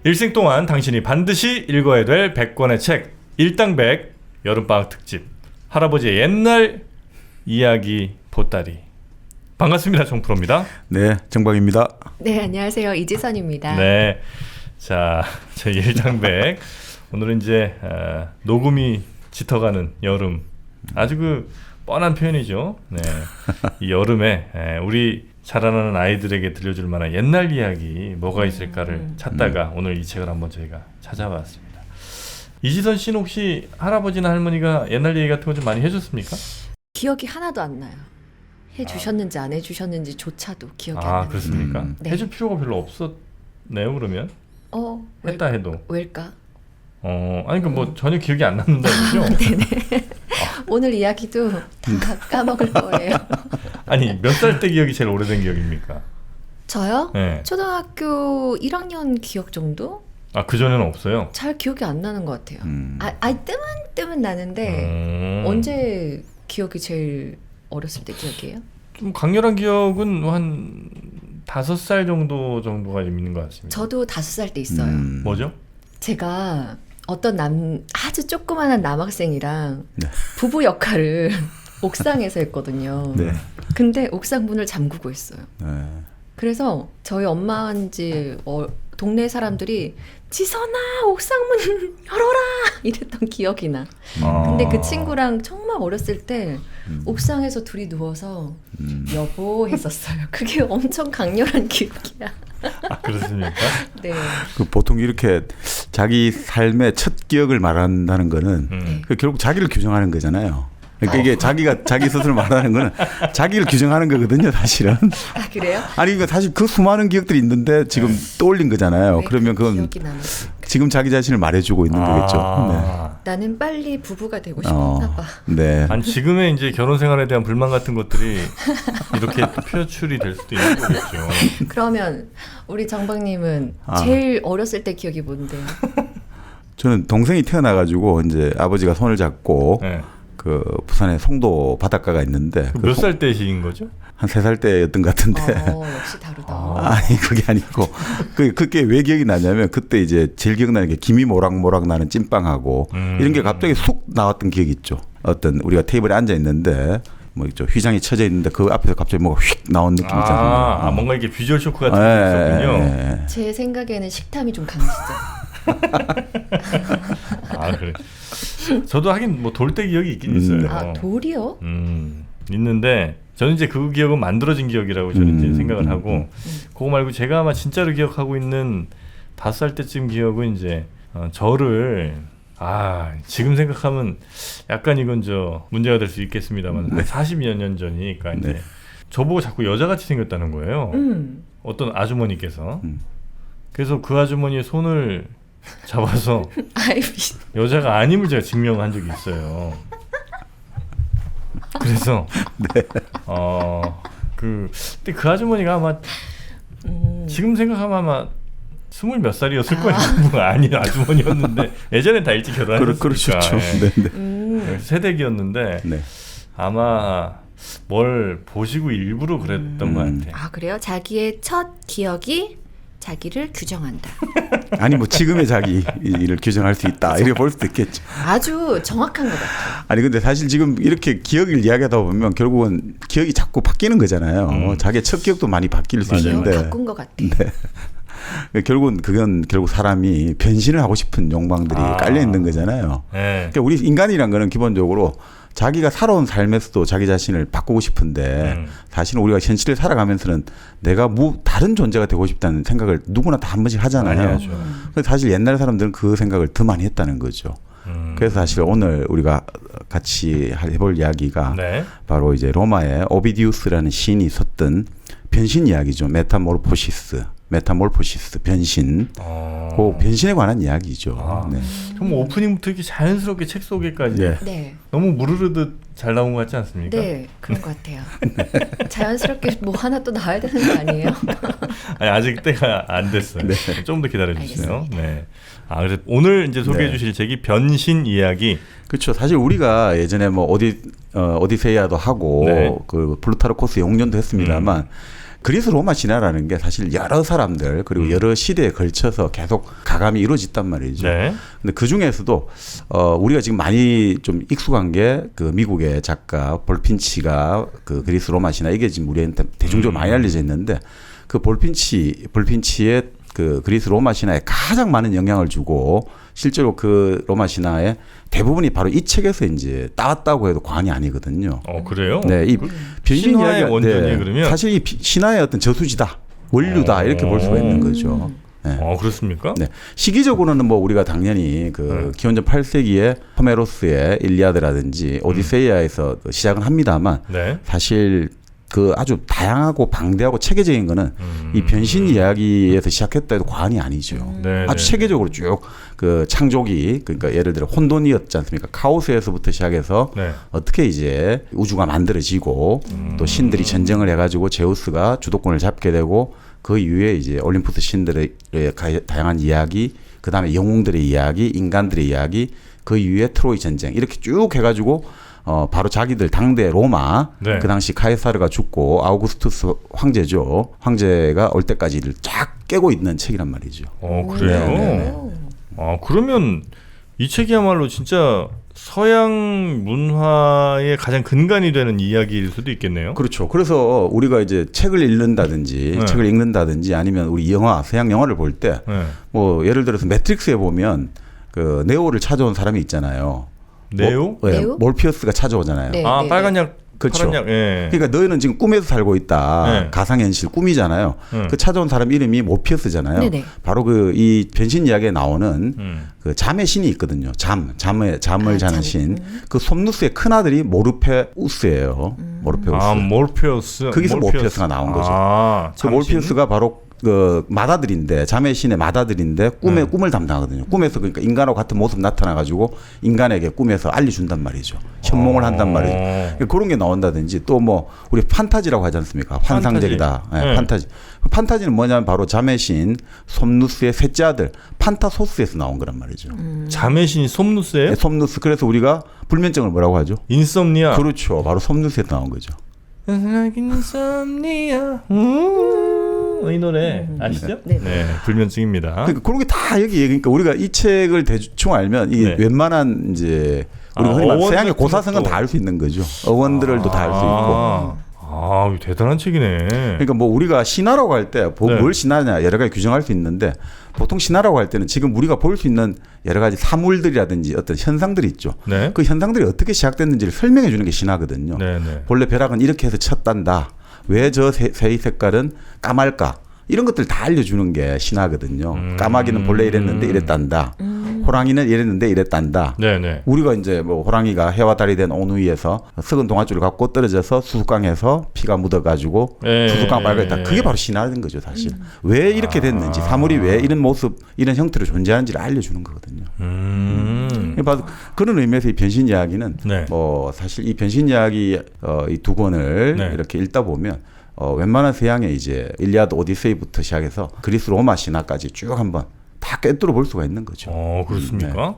일생 동안 당신이 반드시 읽어야 될 100권의 책 일당백 여름방학 특집 할아버지의 옛날 이야기 보따리. 반갑습니다. 정프로입니다. 네, 정박입니다. 네, 안녕하세요. 이지선입니다. 네, 자, 제 일당백 오늘은 이제 녹음이 짙어가는 여름. 아주 그 뻔한 표현이죠. 네, 이 여름에 우리 자라나는 아이들에게 들려줄 만한 옛날 이야기 뭐가 있을까를 찾다가 오늘 이 책을 한번 저희가 찾아봤습니다. 이지선 씨는 혹시 할아버지나 할머니가 옛날 얘기 같은 거 좀 많이 해줬습니까? 기억이 하나도 안 나요. 해주셨는지 안 해주셨는지조차도 기억이 안 나요. 그렇습니까? 네. 해줄 필요가 별로 없었네요. 그러면 했다 해도 왜일까? 아니 그 뭐 전혀 기억이 안 남는다고요? 네네. 오늘 이야기도 다 까먹을 거예요. 아니 몇 살 때 기억이 제일 오래된 기억입니까? 저요? 네. 초등학교 1학년 기억 정도? 그 전에는 없어요. 잘 기억이 안 나는 것 같아요. 뜨문 나는데 언제 기억이 제일 어렸을 때 기억이에요? 좀 강렬한 기억은 한 5살 정도가 있는 것 같습니다. 저도 5살 때 있어요. 뭐죠? 제가 어떤 아주 조그마한 남학생이랑 네. 부부 역할을 옥상에서 했거든요. 네. 근데 옥상 문을 잠그고 있어요. 네. 그래서 저희 엄마인지 동네 사람들이 지선아 옥상 문 열어라 이랬던 기억이 나. 근데 그 친구랑 정말 어렸을 때 옥상에서 둘이 누워서 여보 했었어요. 그게 엄청 강렬한 기억이야. 그렇습니까? 네. 그 보통 이렇게 자기 삶의 첫 기억을 말한다는 거는 결국 자기를 규정하는 거잖아요. 그러니까 이게 자기 스스로 말하는 거는 자기를 규정하는 거거든요, 사실은. 그래요? 아니, 그러니까 사실 그 수많은 기억들이 있는데 지금 떠올린 거잖아요. 그러면 그건 지금 자기 자신을 말해주고 있는 거겠죠. 네. 나는 빨리 부부가 되고 싶었나 봐. 네. 아니 지금의 이제 결혼 생활에 대한 불만 같은 것들이 이렇게 표출이 될 수도 있는 거겠죠. 그러면 우리 정박님은 제일 어렸을 때 기억이 뭔데요? 저는 동생이 태어나가지고 이제 아버지가 손을 잡고 네. 그 부산에 송도 바닷가가 있는데 몇 살 때신 거죠? 한 3살 때였던 것 같은데. 역시 다르다. 아니 그게 아니고 그게 왜 기억이 나냐면 그때 이제 제일 기억나는 게 김이 모락모락 나는 찐빵하고 이런 게 갑자기 쑥 나왔던 기억이 있죠. 어떤 우리가 테이블에 앉아 있는데 뭐 있죠, 휘장이 쳐져 있는데 그 앞에서 갑자기 뭐가 휙 나온 느낌 있잖아요. 뭔가 이게 비주얼 쇼크 같은 게 있었군요. 제 생각에는 식탐이 좀 강하시죠. 그래. 저도 하긴 뭐 돌 때 기억이 있긴 있어요. 돌이요? 있는데 저는 이제 그 기억은 만들어진 기억이라고 저는 이제 생각을 하고 그거 말고 제가 아마 진짜로 기억하고 있는 5살 때쯤 기억은 이제 저를 지금 생각하면 약간 이건 문제가 될 수 있겠습니다만 한 40여 년 전이니까 이제 저보고 자꾸 여자같이 생겼다는 거예요. 어떤 아주머니께서. 그래서 그 아주머니의 손을 잡아서 여자가 아님을 제가 증명한 적이 있어요. 그래서 근데 그 아주머니가 아마 지금 생각하면 아마 20몇 살이었을 거예요. 아니 아주머니였는데 예전엔 다 일찍 결혼하셨으니까. 그렇죠. 세대기였는데 아마 뭘 보시고 일부러 그랬던 것 같아요. 그래요? 자기의 첫 기억이 자기를 규정한다. 아니 뭐 지금의 자기를 규정할 수 있다 이렇게 볼 수도 있겠죠. 아주 정확한 것 같아요. 아니 근데 사실 지금 이렇게 기억을 이야기하다 보면 결국은 기억이 자꾸 바뀌는 거잖아요. 자기의 첫 기억도 많이 바뀔 수 있는데. 바꾼 것 같아. 네. 결국 사람이 변신을 하고 싶은 욕망들이 깔려 있는 거잖아요. 그러니까 우리 인간이란 거는 기본적으로 자기가 살아온 삶에서도 자기 자신을 바꾸고 싶은데 사실은 우리가 현실을 살아가면서는 내가 다른 존재가 되고 싶다는 생각을 누구나 다 한 번씩 하잖아요. 그래서 사실 옛날 사람들은 그 생각을 더 많이 했다는 거죠. 그래서 사실 오늘 우리가 같이 해볼 이야기가 바로 이제 로마의 오비디우스라는 시인이 썼던 변신 이야기죠. 메타몰포시스, 변신. 그 변신에 관한 이야기죠. 네. 정말 오프닝부터 이렇게 자연스럽게 책 소개까지 너무 무르르듯 잘 나온 것 같지 않습니까? 네, 그런 것 같아요. 자연스럽게 뭐 하나 또 나와야 되는 거 아니에요? 아니, 아직 때가 안 됐어요. 좀 더 기다려주세요. 그래서 오늘 이제 소개해주실 책이 변신 이야기. 그렇죠. 사실 우리가 예전에 뭐 오디세이아도 하고 그 플루타르코스 용년도 했습니다만 그리스 로마 신화라는 게 사실 여러 사람들 그리고 여러 시대에 걸쳐서 계속 가감이 이루어졌단 말이죠. 네. 근데 그 중에서도 우리가 지금 많이 좀 익숙한 게 그 미국의 작가 볼핀치가 그 그리스 로마 신화 이게 지금 우리한테 대중적으로 많이 알려져 있는데 그 볼핀치의 그 그리스 로마 신화에 가장 많은 영향을 주고 실제로 그 로마 신화의 대부분이 바로 이 책에서 이제 따왔다고 해도 과언이 아니거든요. 그래요? 네, 이 변신 신화의 이야기가 원전이 그러면 사실 이 신화의 어떤 저수지다, 원류다 이렇게 볼 수가 있는 거죠. 네. 그렇습니까? 네. 시기적으로는 뭐 우리가 당연히 그 기원전 8세기에 호메로스의 일리아드라든지 오디세이아에서 시작은 합니다만 네. 사실 그 아주 다양하고 방대하고 체계적인 거는 이 변신 이야기에서 시작했다 해도 과언이 아니죠. 네, 아주 네. 체계적으로 쭉 그 창조기 그러니까 예를 들어 혼돈이었지 않습니까? 카오스에서부터 시작해서 네. 어떻게 이제 우주가 만들어지고 또 신들이 전쟁을 해가지고 제우스가 주도권을 잡게 되고 그 이후에 이제 올림푸스 신들의 다양한 이야기, 그 다음에 영웅들의 이야기, 인간들의 이야기, 그 이후에 트로이 전쟁 이렇게 쭉 해가지고 바로 자기들 당대 로마 네. 그 당시 카이사르가 죽고 아우구스투스 황제죠. 황제가 올 때까지를 쫙 깨고 있는 책이란 말이죠. 그래요? 네. 그러면 이 책이야말로 진짜 서양 문화의 가장 근간이 되는 이야기일 수도 있겠네요. 그렇죠. 그래서 우리가 이제 책을 읽는다든지 아니면 우리 영화, 서양 영화를 볼 때 뭐 예를 들어서 매트릭스에 보면 그 네오를 찾아온 사람이 있잖아요. 네오? 네오? 몰피어스가 찾아오잖아요. 네. 빨간 약, 그렇죠. 파란 약. 예. 그러니까 너희는 지금 꿈에서 살고 있다. 네. 가상현실 꿈이잖아요. 그 찾아온 사람 이름이 모피어스잖아요. 네네. 바로 그 이 변신 이야기에 나오는 그 잠의 신이 있거든요. 잠을 자는 신. 그 솜누스의 큰 아들이 모르페우스예요. 모르페우스. 몰피어스. 거기서 모피어스가 나온 거죠. 그 몰피어스가 바로 그 마다들인데 잠의 신의 마다들인데 꿈을 담당하거든요. 꿈에서 그러니까 인간하고 같은 모습 나타나가지고 인간에게 꿈에서 알려준단 말이죠. 현몽을 한단 말이죠. 그러니까 그런 게 나온다든지 또 뭐 우리 판타지라고 하지 않습니까? 환상적이다. 네, 판타지. 판타지는 뭐냐면 바로 잠의 신 솜누스의 셋째 아들 판타소스에서 나온 거란 말이죠. 잠의 신 솜누스예요? 네, 솜누스. 그래서 우리가 불면증을 뭐라고 하죠? 인썸니아. 그렇죠. 바로 솜누스에서 나온 거죠. 인썸니아. 이 노래 아시죠? 네. 네, 불면증입니다. 그러니까 그런 게 다 여기 그러니까 우리가 이 책을 대충 알면 이 웬만한 이제 우리가 흔히 말하는 서양의 고사성은 다 알 수 있는 거죠. 어원들도 다 알 수 있고. 대단한 책이네. 그러니까 뭐 우리가 신화라고 할 때 뭘 신화냐 여러 가지 규정할 수 있는데 보통 신화라고 할 때는 지금 우리가 볼 수 있는 여러 가지 사물들이라든지 어떤 현상들이 있죠. 네. 그 현상들이 어떻게 시작됐는지를 설명해 주는 게 신화거든요. 네. 본래 벼락은 이렇게 해서 쳤단다. 왜 저 새의 색깔은 까말까? 이런 것들 다 알려주는 게 신화거든요. 까마귀는 본래 이랬는데 이랬단다. 호랑이는 이랬는데 이랬단다. 네네. 우리가 이제 뭐 호랑이가 해와 달이 된 온 위에서 썩은 동아줄을 갖고 떨어져서 수수깡에서 피가 묻어가지고 수수깡 빨갛다. 그게 바로 신화인 거죠, 사실. 왜 이렇게 됐는지, 사물이 왜 이런 모습, 이런 형태로 존재하는지를 알려주는 거거든요. 그런 의미에서 이 변신 이야기는 뭐 사실 이 변신 이야기 이 두 권을 이렇게 읽다 보면 웬만한 서양의 이제 일리아드 오디세이부터 시작해서 그리스 로마 신화까지 쭉 한번 다 꿰뚫어 볼 수가 있는 거죠. 그렇습니까?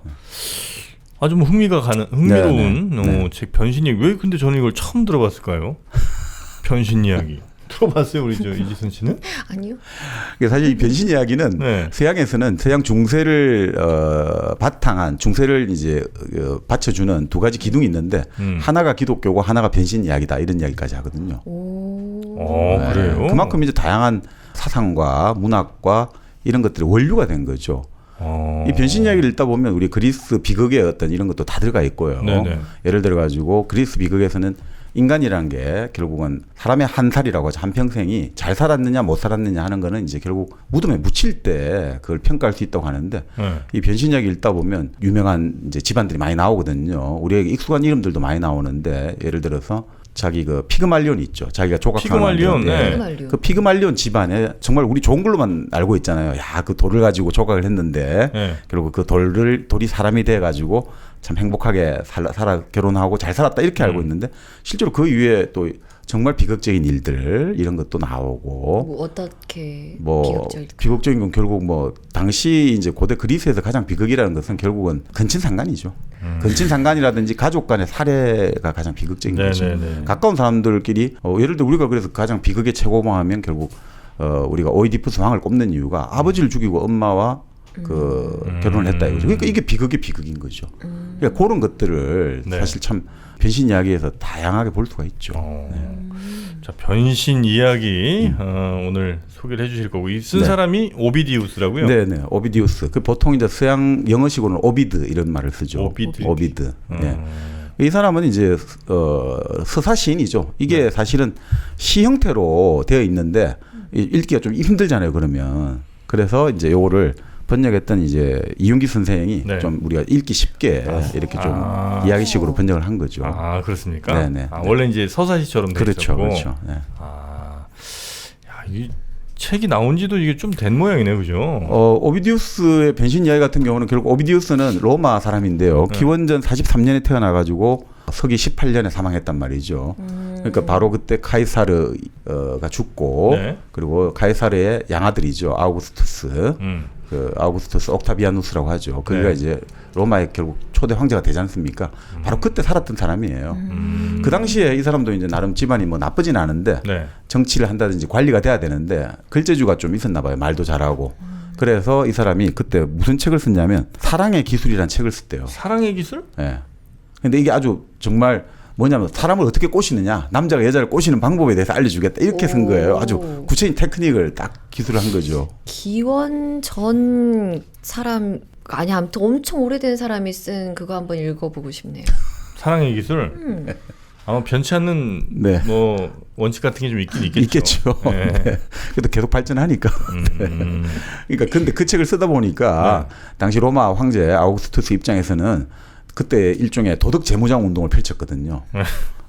아주 뭐 흥미로운 책 변신 이야기. 왜 근데 저는 이걸 처음 들어봤을까요? 변신 이야기. 들어봤어요, 우리 이지선 씨는? 아니요. 사실 이 변신 이야기는 서양에서는 서양 중세를 바탕한 중세를 이제 받쳐주는 두 가지 기둥이 있는데 하나가 기독교고 하나가 변신 이야기다 이런 이야기까지 하거든요. 그래요? 그만큼 이제 다양한 사상과 문학과 이런 것들이 원류가 된 거죠. 이 변신 이야기를 읽다 보면 우리 그리스 비극의 어떤 이런 것도 다 들어가 있고요. 예를 들어 가지고 그리스 비극에서는 인간이라는 게 결국은 사람의 한 살이라고 하죠. 한 평생이 잘 살았느냐 못 살았느냐 하는 거는 이제 결국 무덤에 묻힐 때 그걸 평가할 수 있다고 하는데 이 변신 이야기 읽다 보면 유명한 이제 집안들이 많이 나오거든요. 우리에게 익숙한 이름들도 많이 나오는데 예를 들어서 자기 그 피그말리온이 있죠. 자기가 조각하는 피그말리온. 그 피그말리온 집안에 정말 우리 좋은 걸로만 알고 있잖아요. 그 돌을 가지고 조각을 했는데 결국 그 돌이 사람이 돼 가지고 참 행복하게 살아 결혼하고 잘 살았다 이렇게 알고 있는데 실제로 그 위에 또 정말 비극적인 일들 이런 것도 나오고 뭐 어떻게 뭐 비극적인 건 결국 뭐 당시 이제 고대 그리스에서 가장 비극이라는 것은 결국은 근친상간이죠. 근친상간이라든지 가족 간의 살해가 가장 비극적인 거죠. 가까운 사람들끼리 예를 들어 우리가 그래서 가장 비극의 최고봉하면 결국 우리가 오이디푸스 왕을 꼽는 이유가 아버지를 죽이고 엄마와 결혼을 했다 이거죠. 그러니까 이게 비극인 거죠. 그러니까 그런 것들을 사실 참 변신 이야기에서 다양하게 볼 수가 있죠. 자, 변신 이야기 오늘 소개를 해주실 거고 이 쓴 사람이 오비디우스라고요? 네네, 오비디우스. 그 보통 이제 서양 영어식으로는 오비드 이런 말을 쓰죠. 오비드. 네. 이 사람은 이제 서사 시인이죠. 이게 사실은 시 형태로 되어 있는데 읽기가 좀 힘들잖아요. 그러면 그래서 이제 요거를 번역했던 이제 이윤기 선생이 좀 우리가 읽기 쉽게 이렇게 좀 이야기식으로 번역을 한 거죠. 아, 그렇습니까? 네네. 원래 이제 서사시처럼 돼 있었고. 그렇죠. 네. 이 책이 나온지도 이게 좀 된 모양이네요, 그죠? 오비디우스의 변신 이야기 같은 경우는 결국 오비디우스는 로마 사람인데요. 기원전 43년에 태어나가지고 서기 18년에 사망했단 말이죠. 그러니까 바로 그때 카이사르가 죽고 그리고 카이사르의 양아들이죠. 아우구스투스. 그 아우구스투스 옥타비아누스라고 하죠. 그가 이제 로마의 결국 초대 황제가 되지 않습니까? 바로 그때 살았던 사람이에요. 그 당시에 이 사람도 이제 나름 집안이 뭐 나쁘진 않은데 정치를 한다든지 관리가 돼야 되는데 글재주가 좀 있었나 봐요. 말도 잘하고. 그래서 이 사람이 그때 무슨 책을 썼냐면 사랑의 기술이라는 책을 썼대요. 사랑의 기술? 네. 근데 이게 아주 정말 뭐냐면 사람을 어떻게 꼬시느냐, 남자가 여자를 꼬시는 방법에 대해서 알려주겠다 이렇게 쓴 거예요. 아주 구체적인 테크닉을 딱 기술을 한 거죠. 기원 전 사람 아무튼 엄청 오래된 사람이 쓴 그거 한번 읽어보고 싶네요. 사랑의 기술? 아마 변치 않는 뭐 원칙 같은 게 좀 있긴 있겠죠. 그래도 계속 발전하니까. 그러니까 근데 그 책을 쓰다 보니까 당시 로마 황제 아우구스투스 입장에서는 그때 일종의 도덕 재무장 운동을 펼쳤거든요.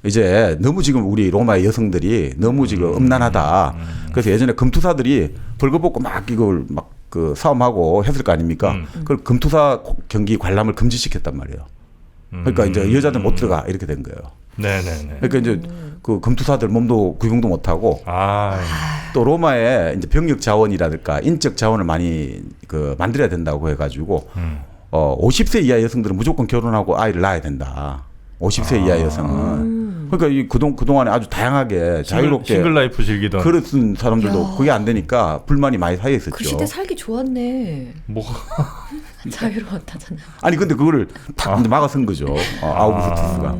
이제 너무 지금 우리 로마의 여성들이 너무 지금 음란하다. 그래서 예전에 금투사들이 벌거벗고 막 이걸 막 그 싸움하고 했을 거 아닙니까? 그걸 금투사 경기 관람을 금지시켰단 말이에요. 그러니까 이제 여자들 못 들어가 이렇게 된 거예요. 그러니까 이제 그 금투사들 몸도 구경도 못 하고 또 로마에 이제 병력 자원이라든가 인적 자원을 많이 그 만들어야 된다고 해가지고 50세 이하 여성들은 무조건 결혼하고 아이를 낳아야 된다. 50세 이하 여성은. 그러니까 이 그동안에 아주 다양하게 자유롭게 싱글 라이프 즐기던 그런 사람들도 그게 안 되니까 불만이 많이 쌓여 있었죠. 그 시대 살기 좋았네. 뭐 자유로웠다잖아. 아니 근데 그거를 탁 이제 막아선 거죠. 아우구스투스가.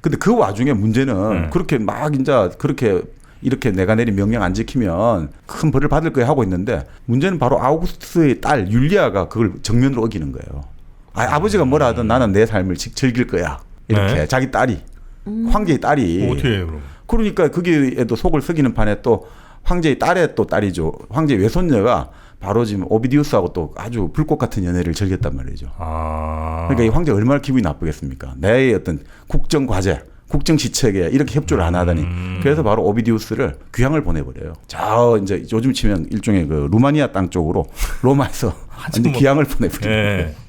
근데 그 와중에 문제는 그렇게 막 이제 그렇게 이렇게 내가 내린 명령 안 지키면 큰 벌을 받을 거야 하고 있는데 문제는 바로 아우구스투스의 딸 율리아가 그걸 정면으로 어기는 거예요. 아버지가 뭐라 하든 나는 내 삶을 즐길 거야. 이렇게 자기 딸이 황제의 딸이 어떻게 해요, 그럼? 그러니까 거기에도 속을 썩이는 판에 또 황제의 딸의 또 딸이죠. 황제의 외손녀가 바로 지금 오비디우스하고 또 아주 불꽃 같은 연애를 즐겼단 말이죠. 그러니까 이 황제가 얼마나 기분이 나쁘겠습니까? 내 어떤 국정 과제, 국정 시책에 이렇게 협조를 안 하다니. 그래서 바로 오비디우스를 귀향을 보내버려요. 저 이제 요즘 치면 일종의 그 루마니아 땅 쪽으로 로마에서 완전 귀향을 보내버려요.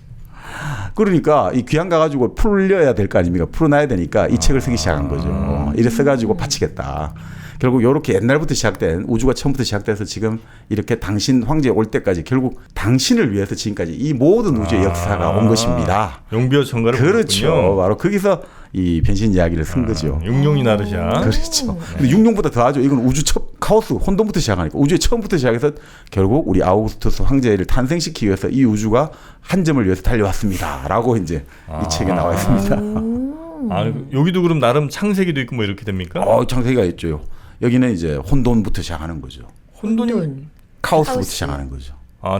그러니까 이 귀향 가가지고 풀려야 될 거 아닙니까? 풀어놔야 되니까 이 책을 쓰기 시작한 거죠. 이래 써가지고 바치겠다. 결국 이렇게 옛날부터 시작된 우주가 처음부터 시작돼서 지금 이렇게 당신 황제 올 때까지 결국 당신을 위해서 지금까지 이 모든 우주의 역사가 온 것입니다. 용비어 청가를 그렇죠. 보냈군요. 바로 거기서 이 변신 이야기를 쓴 거죠. 육룡이 나르샤. 그렇죠. 근데 육룡보다 더하죠. 이건 우주 첫 카오스 혼돈부터 시작하니까 우주의 처음부터 시작해서 결국 우리 아우구스투스 황제를 탄생시키기 위해서 이 우주가 한 점을 위해서 달려왔습니다라고 이제 이 책에 나와 있습니다. 여기도 그럼 나름 창세기도 있고 뭐 이렇게 됩니까? 창세기가 있죠. 여기는 이제 혼돈부터 시작하는 거죠. 혼돈이 카오스부터 시작하는 거죠.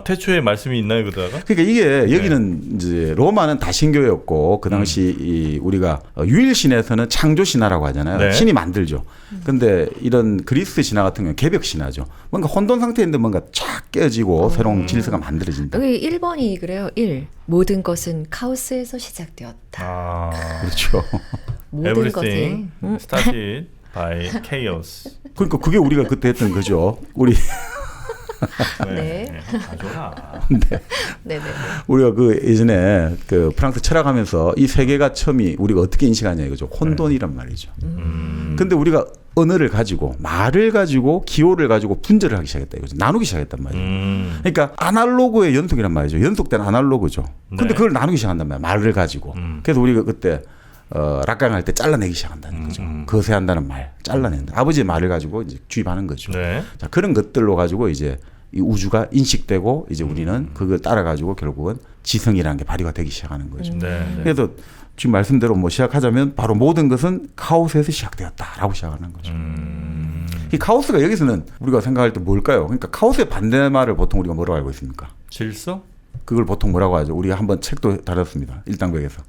태초에 말씀이 있나요, 그다가? 그러니까 이게 여기는 이제 로마는 다신교였고 그 당시 이 우리가 유일 신에서는 창조 신화라고 하잖아요. 신이 만들죠. 근데 이런 그리스 신화 같은 경우는 개벽 신화죠. 뭔가 혼돈 상태인데 뭔가 쫙 깨지고 새로운 질서가 만들어진다. 여기 1번이 그래요. 1. 모든 것은 카오스에서 시작되었다. 그렇죠. 모든 것이 started by chaos. 그러니까 그게 우리가 그때 했던 거죠. 우리 우리가 그 예전에 그 프랑스 철학하면서 이 세계가 처음이 우리가 어떻게 인식하냐 이거죠. 혼돈이란 말이죠. 근데 우리가 언어를 가지고 말을 가지고 기호를 가지고 분절을 하기 시작했다 이거죠. 나누기 시작했단 말이에요. 그러니까 아날로그의 연속이란 말이죠. 연속된 아날로그죠. 근데 네. 그걸 나누기 시작한단 말이에요. 말을 가지고. 그래서 우리가 그때 락강할 때 잘라내기 시작한다는 거죠. 거세한다는 말, 잘라낸다. 아버지의 말을 가지고 이제 주입하는 거죠. 네. 자, 그런 것들로 가지고 이제 이 우주가 인식되고 이제 우리는 그걸 따라 가지고 결국은 지성이라는 게 발휘가 되기 시작하는 거죠. 네. 그래서 지금 말씀대로 뭐 시작하자면 바로 모든 것은 카오스에서 시작되었다라고 시작하는 거죠. 이 카오스가 여기서는 우리가 생각할 때 뭘까요? 그러니까 카오스의 반대말을 보통 우리가 뭐라고 알고 있습니까? 질서? 그걸 보통 뭐라고 하죠? 우리가 한번 책도 다뤘습니다. 일당백에서.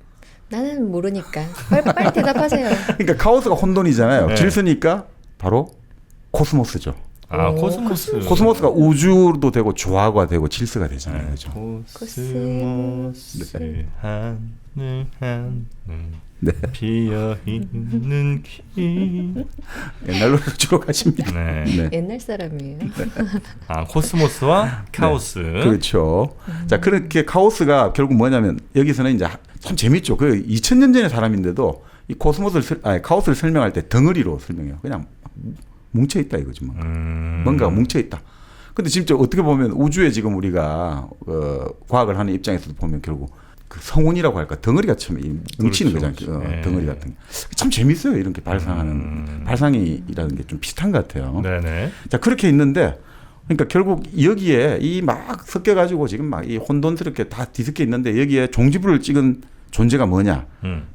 나는 모르니까 빨리 대답하세요. 그러니까 카오스가 혼돈이잖아요. 네. 질서니까 바로 코스모스죠. 아, 오, 코스모스. 코스모스가 우주도 되고 조화가 되고 질서가 되잖아요. 그죠? 코스모스 하늘 하늘 네. 비어 있는 길. 옛날로 주로 가십니다. 네. 네. 옛날 사람이에요. 아, 코스모스와 카오스. 그렇죠. 자, 그렇게 카오스가 결국 뭐냐면 여기서는 이제 참 재밌죠. 그 2000년 전의 사람인데도 이 카오스를 설명할 때 덩어리로 설명해요. 그냥 뭉쳐 있다 이거죠. 뭔가가 뭉쳐 있다. 근데 진짜 어떻게 보면 우주에 지금 우리가 과학을 하는 입장에서도 보면 결국 그 성운이라고 할까 덩어리가 참 뭉치는 그렇죠, 거잖아요. 그렇죠. 네. 덩어리 같은 게. 참 재밌어요. 이런 게 발상하는 발상이라는 게 좀 비슷한 것 같아요. 네네. 자, 그렇게 있는데 그러니까 결국 여기에 이 막 섞여 가지고 지금 막 이 혼돈스럽게 다 뒤섞여 있는데 여기에 종지부를 찍은 존재가 뭐냐?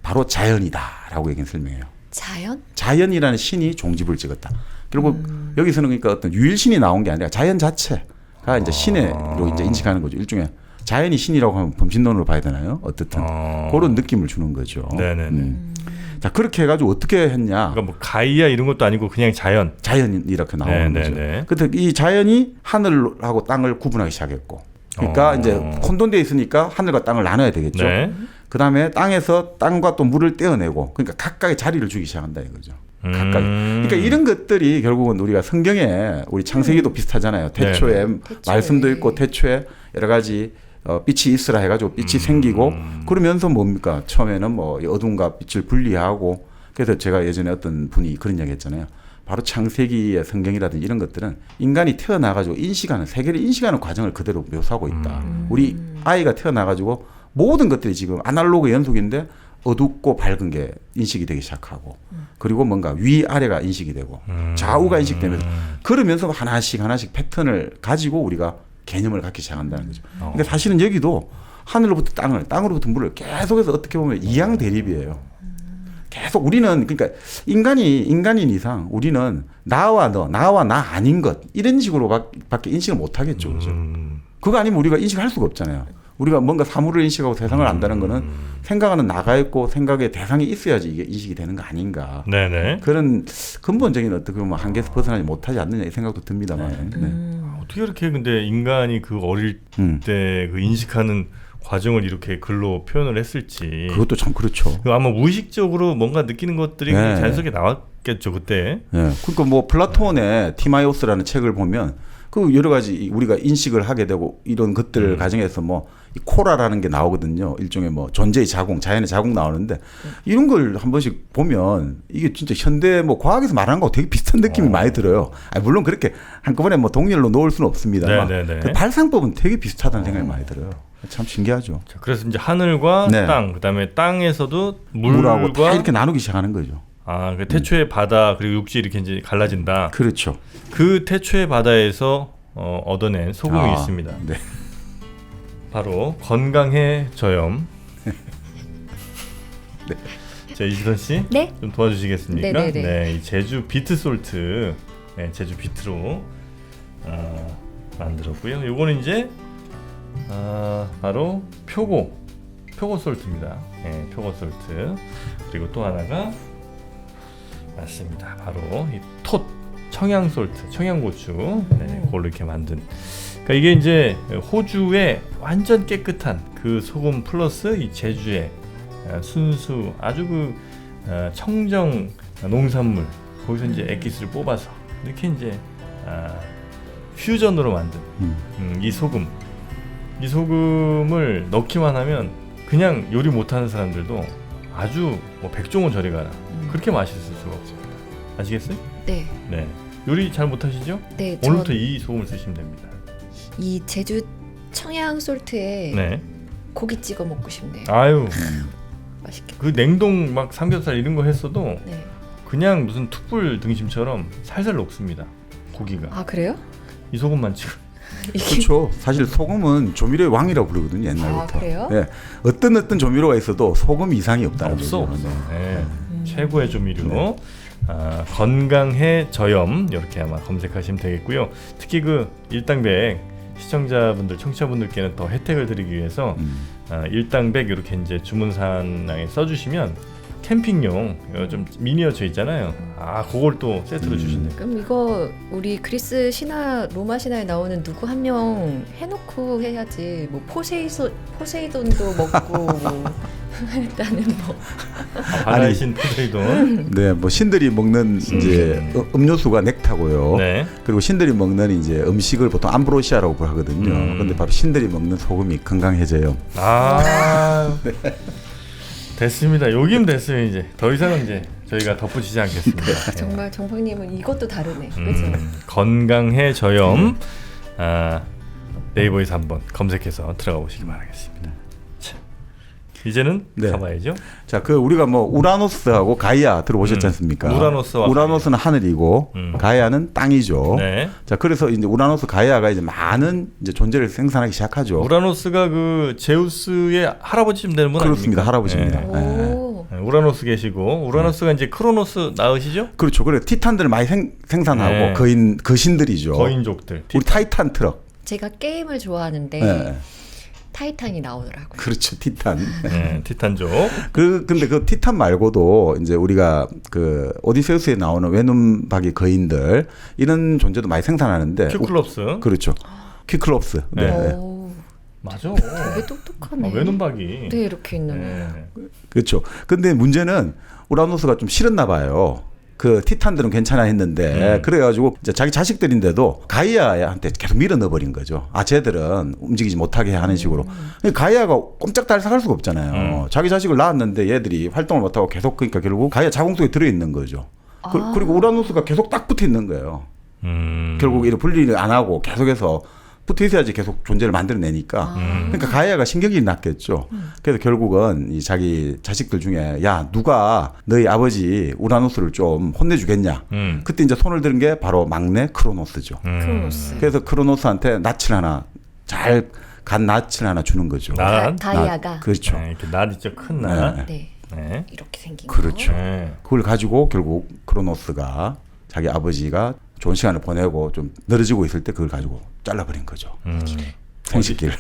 바로 자연이다라고 얘기는 설명해요. 자연? 자연이라는 신이 종지부를 찍었다. 결국 여기서는 그러니까 어떤 유일신이 나온 게 아니라 자연 자체가 이제 신으로 이제 인식하는 거죠. 일종의 자연이 신이라고 하면 범신론으로 봐야 되나요? 어떻든 그런 느낌을 주는 거죠. 네네네. 자, 그렇게 해가지고 어떻게 했냐? 그러니까 뭐 가이아 이런 것도 아니고 그냥 자연. 자연이 이렇게 나오는 거죠. 네네네. 근데 이 자연이 하늘하고 땅을 구분하기 시작했고, 그러니까 이제 혼돈되어 있으니까 하늘과 땅을 나눠야 되겠죠. 네. 그 다음에 땅에서 땅과 또 물을 떼어내고, 그러니까 각각의 자리를 주기 시작한다 이거죠. 각각. 그러니까 이런 것들이 결국은 우리가 성경에 우리 창세기도 비슷하잖아요. 태초에 말씀도 있고 태초에 여러 가지 빛이 있으라 해가지고 빛이 생기고 그러면서 뭡니까? 처음에는 뭐 어둠과 빛을 분리하고 그래서 제가 예전에 어떤 분이 그런 이야기 했잖아요. 바로 창세기의 성경이라든지 이런 것들은 인간이 태어나가지고 인식하는 세계를 인식하는 과정을 그대로 묘사하고 있다. 우리 아이가 태어나가지고 모든 것들이 지금 아날로그 연속인데 어둡고 밝은 게 인식이 되기 시작하고 그리고 뭔가 위아래가 인식이 되고 좌우가 인식되면서 그러면서 하나씩 패턴을 가지고 우리가 개념을 갖기 시작한다는 거죠. 그러니까 사실은 여기도 하늘로부터 땅으로부터 물을 계속해서 어떻게 보면 이양 대립이에요. 계속 우리는 그러니까 인간인 이상 우리는 나와 너, 나와 나 아닌 것 이런 식으로 밖에 인식을 못 하겠죠. 그죠? 그거 아니면 우리가 인식할 수가 없잖아요. 우리가 뭔가 사물을 인식하고 세상을 안다는 거는 생각하는 나가 있고 생각의 대상이 있어야지 이게 인식이 되는 거 아닌가. 네네. 그런 근본적인 어떻게 보면 한계에서 벗어나지 못하지 않느냐 이 생각도 듭니다만. 네. 어떻게 이렇게 근데 인간이 그 어릴 때 그 인식하는 과정을 이렇게 글로 표현을 했을지. 그것도 참 그렇죠. 아마 무의식적으로 뭔가 느끼는 것들이 네. 자연스럽게 나왔겠죠 그때. 네. 그러니까 뭐 플라톤의 티마이오스라는 책을 보면 그 여러 가지 우리가 인식을 하게 되고 이런 것들 과정에서 뭐 이 코라라는 게 나오거든요. 일종의 뭐 존재의 자궁, 자연의 자궁 나오는데 이런 걸 한 번씩 보면 이게 진짜 현대 뭐 과학에서 말하는 거하고 되게 비슷한 느낌이 많이 들어요. 물론 그렇게 한꺼번에 뭐 동일로 놓을 수는 없습니다만 그 발상법은 되게 비슷하다는 생각이 많이 들어요. 참 신기하죠. 자, 그래서 이제 하늘과 네. 땅, 그다음에 땅에서도 물하고 다 물과 이렇게 나누기 시작하는 거죠. 그 태초의 바다 그리고 육지 이렇게 이제 갈라진다. 그렇죠. 그 태초의 바다에서 얻어낸 소금이 있습니다. 네. 바로 건강해 저염. 네. 자, 이시선 씨, 네. 좀 도와주시겠습니까? 네네네. 네, 이 제주 비트 솔트, 네, 제주 비트로 만들었고요. 요거는 이제 바로 표고 솔트입니다. 네, 표고 솔트. 그리고 또 하나가 맞습니다. 바로 이 톳 청양 솔트, 청양고추. 네, 그걸로 이렇게 만든. 그러니까 이게 이제 호주의 완전 깨끗한 그 소금 플러스 이 제주의 순수 아주 그 청정 농산물 거기서 이제 액기스를 뽑아서 이렇게 이제 퓨전으로 만든 이 소금을 넣기만 하면 그냥 요리 못하는 사람들도 아주 뭐 백종원 저리 가라 그렇게 맛있을 수가 없습니다. 아시겠어요? 네. 네. 요리 잘 못하시죠? 네. 오늘부터 이 소금을 쓰시면 됩니다. 이 제주 청양 솔트에 네. 고기 찍어 먹고 싶네요. 아유, 맛있겠다. 그 냉동 막 삼겹살 이런 거 했어도 네. 그냥 무슨 툭불 등심처럼 살살 녹습니다. 고기가. 아 그래요? 이 소금만 지금. 그렇죠. 사실 소금은 조미료의 왕이라고 부르거든요. 옛날부터. 아, 그래요? 예. 어떤 조미료가 있어도 소금 이상이 없다는 없어. 거죠. 네. 네. 최고의 조미료. 건강해 저염 이렇게 아마 검색하시면 되겠고요. 특히 그 일당백 시청자분들, 청취자분들께는 더 혜택을 드리기 위해서 일당백 이렇게 이제 주문사항에 써주시면 캠핑용 좀 미니어처 있잖아요. 그걸 또 세트로 주신대요. 그럼 이거 우리 그리스 신화, 로마 신화에 나오는 누구 한 명 해놓고 해야지. 뭐 포세이돈도 먹고 뭐 일단은 뭐 바다의 신 포세이돈. 네, 뭐 신들이 먹는 이제 음료수가 넥타고요. 네. 그리고 신들이 먹는 이제 음식을 보통 암브로시아라고 하거든요. 근데 바로 신들이 먹는 소금이 건강해져요. 네. 됐습니다. 여기면 됐어요. 이제 더 이상은 이제 저희가 덧붙이지 않겠습니다. 정말 정박님은 이것도 다르네. 그렇죠? 건강해 저염 네이버에서 한번 검색해서 들어가 보시기 바라겠습니다. 자, 이제는 네. 가봐야죠. 자, 그 우리가 뭐 우라노스하고 가이아 들어보셨지 않습니까? 우라노스는 하늘이고 가이아는 땅이죠. 네. 자, 그래서 이제 우라노스, 가이아가 이제 많은 이제 존재를 생산하기 시작하죠. 우라노스가 그 제우스의 할아버지쯤 되는 분 그렇습니다. 아닙니까? 할아버지입니다. 네. 오. 네, 우라노스 계시고 우라노스가 이제 크로노스 낳으시죠? 그렇죠. 그래 티탄들을 많이 생산하고 네. 거신들이죠. 거인족들. 우리 타이탄 트럭. 제가 게임을 좋아하는데 네. 타이탄이 나오더라고요. 그렇죠. 티탄. 네, 티탄족. 근데 그 티탄 말고도 이제 우리가 그 오디세우스에 나오는 외눈박이 거인들 이런 존재도 많이 생산하는데. 큐클롭스. 그렇죠. 퀴클롭스. 네. 오, 맞아. 되게 똑똑하네. 외눈박이. 네, 이렇게 있는. 네. 그렇죠. 근데 문제는 우라노스가 좀 싫었나 봐요. 그 티탄들은 괜찮아 했는데 그래가지고 이제 자기 자식들인데도 가이아한테 계속 밀어 넣어버린 거죠. 쟤들은 움직이지 못하게 하는 식으로. 가이아가 꼼짝달싹할 수가 없잖아요. 자기 자식을 낳았는데 얘들이 활동을 못하고 계속 그러니까 결국 가이아 자궁 속에 들어있는 거죠. 그리고 우라노스가 계속 딱 붙어 있는 거예요. 결국 이런 분리를 안 하고 계속해서 붙어 있어야지 계속 존재를 만들어내니까. 그러니까 가이아가 신경이 났겠죠. 그래서 결국은 이 자기 자식들 중에 야 누가 너희 아버지 우라노스를 좀 혼내주겠냐. 그때 이제 손을 든 게 바로 막내 크로노스죠. 크로노스. 그래서 크로노스한테 낯을 하나 잘 간 낯을 하나 주는 거죠. 가이아가. 그렇죠. 네, 이렇게 낫 있죠, 큰 낫. 네. 네. 이렇게 생긴 그렇죠. 거. 네. 그걸 가지고 결국 크로노스가 자기 아버지가 좋은 시간을 보내고 좀 늘어지고 있을 때 그걸 가지고 잘라버린 거죠. 생식기를.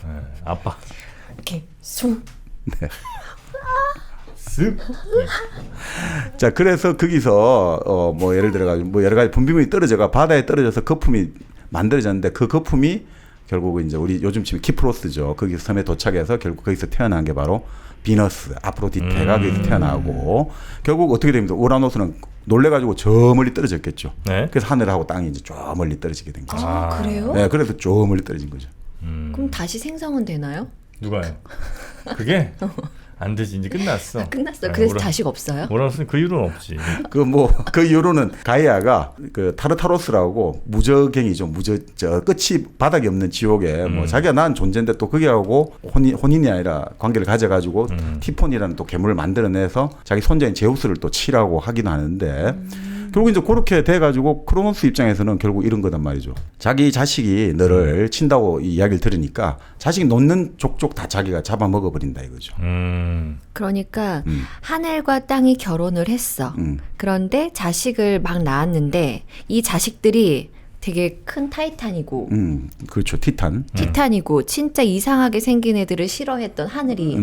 네. 아빠. 이렇게 숭. 네. 쓱. 자, 그래서 거기서 뭐 예를 들어가지고 뭐 여러 가지 분비물이 떨어져가 바다에 떨어져서 거품이 만들어졌는데 그 거품이 결국 이제 우리 요즘 지금 키프로스죠. 거기 섬에 도착해서 결국 거기서 태어난 게 바로 비너스, 아프로디테가 거기서 태어나고 결국 어떻게 됩니까? 우라노스는 놀래가지고 저 멀리 떨어졌겠죠. 네. 그래서 하늘하고 땅이 이제 저 멀리 떨어지게 된 거죠. 그래요? 네, 그래서 저 멀리 떨어진 거죠. 그럼 다시 생성은 되나요? 누가요? 그게 안 되지. 이제 끝났어. 끝났어요. 그래서 자식 없어요? 우라노스는 그 이유는 없지. 그 이후로는 가이아가 그 타르타로스라고 무저갱이죠. 끝이 바닥이 없는 지옥에 뭐 자기가 낳은 존재인데 또 거기하고 혼인이 아니라 관계를 가져가지고 티폰이라는 또 괴물을 만들어내서 자기 손자인 제우스를 또 치라고 하긴 하는데 결국 이제 그렇게 돼가지고 크로노스 입장에서는 결국 이런 거단 말이죠. 자기 자식이 너를 친다고 이 이야기를 들으니까 자식이 놓는 족족 다 자기가 잡아먹어 버린다 이거죠. 그러니까 하늘과 땅이 결혼을 했어. 그런데 자식을 막 낳았는데 이 자식들이 되게 큰 타이탄이고 그렇죠. 티탄이고 진짜 이상하게 생긴 애들을 싫어했던 하늘이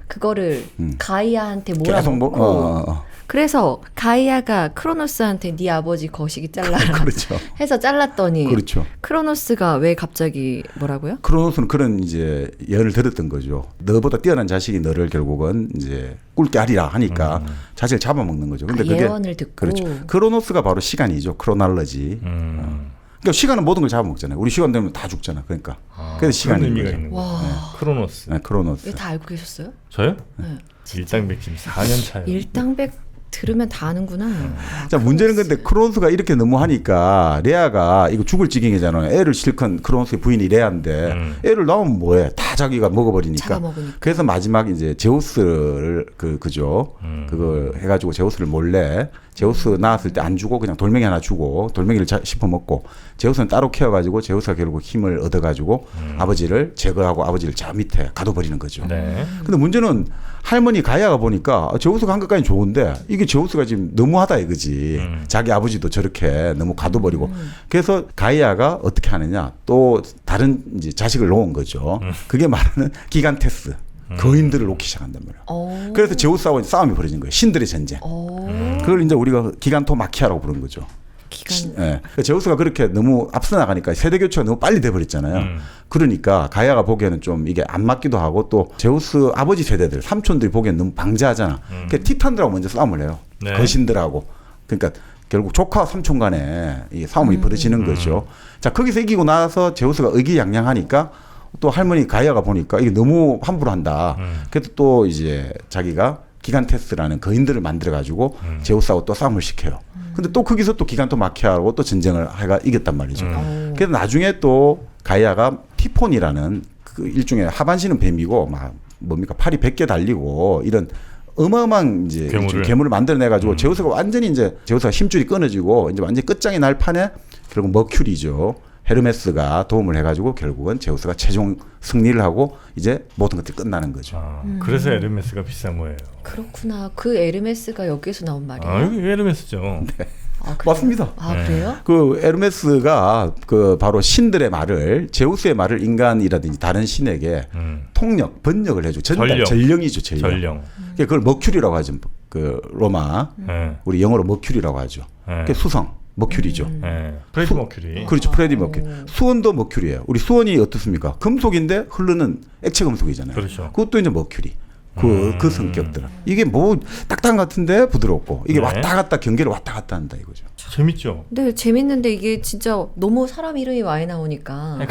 그거를 가이아한테 몰아먹고 그래서 가이아가 크로노스한테 네 아버지 거시기 잘라라 그렇죠. 해서 잘랐더니 그렇죠. 크로노스가 왜 갑자기 뭐라고요? 크로노스는 그런 이제 예언을 들었던 거죠. 너보다 뛰어난 자식이 너를 결국은 이제 꿀게 하리라 하니까 자식을 잡아먹는 거죠. 근데 그게 예언을 듣고 그렇죠. 크로노스가 바로 시간이죠. 크로날러지. 그러니까 시간은 모든 걸 잡아먹잖아요. 우리 시간 되면 다 죽잖아. 그러니까. 그래서 시간이 의미가 거죠. 있는 거예요. 와. 네. 크로노스. 네, 크로노스. 왜 다 알고 계셨어요? 저요? 네. 일당백 지금 4년 차예요. 일당백 들으면 다 아는구나. 자, 문제는 근데 크로노스가 이렇게 너무 하니까 레아가 이거 죽을 지경이잖아요. 애를 실컷 크로노스의 부인이 레아인데 애를 낳으면 뭐해? 다 자기가 먹어버리니까. 잡아먹으니까. 그래서 마지막 이제 제우스를 그죠? 그걸 해가지고 제우스를 몰래 제우스 낳았을 때 안 주고 그냥 돌멩이 하나 주고 돌멩이를 씹어 먹고 제우스는 따로 키워가지고 제우스가 결국 힘을 얻어가지고 아버지를 제거하고 아버지를 저 밑에 가둬버리는 거죠. 네. 근데 문제는 할머니 가야가 보니까 제우스가 한 것까지 좋은데 이게 제우스가 지금 너무하다 이거지. 자기 아버지도 저렇게 너무 가둬버리고. 그래서 가이아가 어떻게 하느냐 또 다른 이제 자식을 놓은 거죠. 그게 말하는 기간테스. 거인들을 놓기 시작한단 말이에요. 그래서 제우스하고 이제 싸움이 벌어진 거예요. 신들의 전쟁. 그걸 이제 우리가 기간토 마키아라고 부르는 거죠. 예. 제우스가 그렇게 너무 앞서 나가니까 세대 교체가 너무 빨리 돼버렸잖아요. 그러니까 가야가 보기에는 좀 이게 안 맞기도 하고 또 제우스 아버지 세대들 삼촌들이 보기에는 너무 방자하잖아. 그러니까 티탄들하고 먼저 싸움을 해요. 네. 거신들하고. 그러니까 결국 조카 삼촌 간에 이 싸움이 벌어지는 거죠. 자, 거기서 이기고 나서 제우스가 의기양양하니까 또 할머니 가야가 보니까 이게 너무 함부로 한다. 그래서 또 이제 자기가 기간테스라는 거인들을 만들어 가지고 제우스하고 또 싸움을 시켜요. 근데 또 거기서 또 기간토 마키아하고 또 전쟁을 해가 이겼단 말이죠. 그래서 나중에 또 가야가 티폰이라는 그 일종의 하반신은 뱀이고 막 뭡니까 팔이 100개 달리고 이런 어마어마한 이제 괴물을 만들어내 가지고 제우스가 완전히 이제 제우스가 힘줄이 끊어지고 이제 완전히 끝장이 날 판에 결국 머큐리죠. 헤르메스가 도움을 해가지고 결국은 제우스가 최종 승리를 하고 이제 모든 것들이 끝나는 거죠. 그래서 에르메스가 비싼 거예요. 그렇구나. 그 에르메스가 여기에서 나온 말이에요. 여기 에르메스죠. 네. 아, 맞습니다. 아, 그래요? 그 에르메스가 그 바로 신들의 말을 제우스의 말을 인간이라든지 다른 신에게 통역, 번역을 해줘. 전령이죠, 전령. 그걸 머큐리라고 하죠. 그 로마 우리 영어로 머큐리라고 하죠. 그게 수성. 머큐리죠. 프레디 머큐리. 그렇죠. 프레디 머큐리. 수원도 머큐리예요. 우리 수원이 어떻습니까? 금속인데 흐르는 액체 금속이잖아요. 그렇죠. 그것도 이제 머큐리. 그 성격들은. 이게 뭐 딱딱 같은데 부드럽고 이게 왔다 갔다 경계를 왔다 갔다 한다 이거죠. 재밌죠? 네, 재밌는데 이게 진짜 너무 사람 이름이 많이 나오니까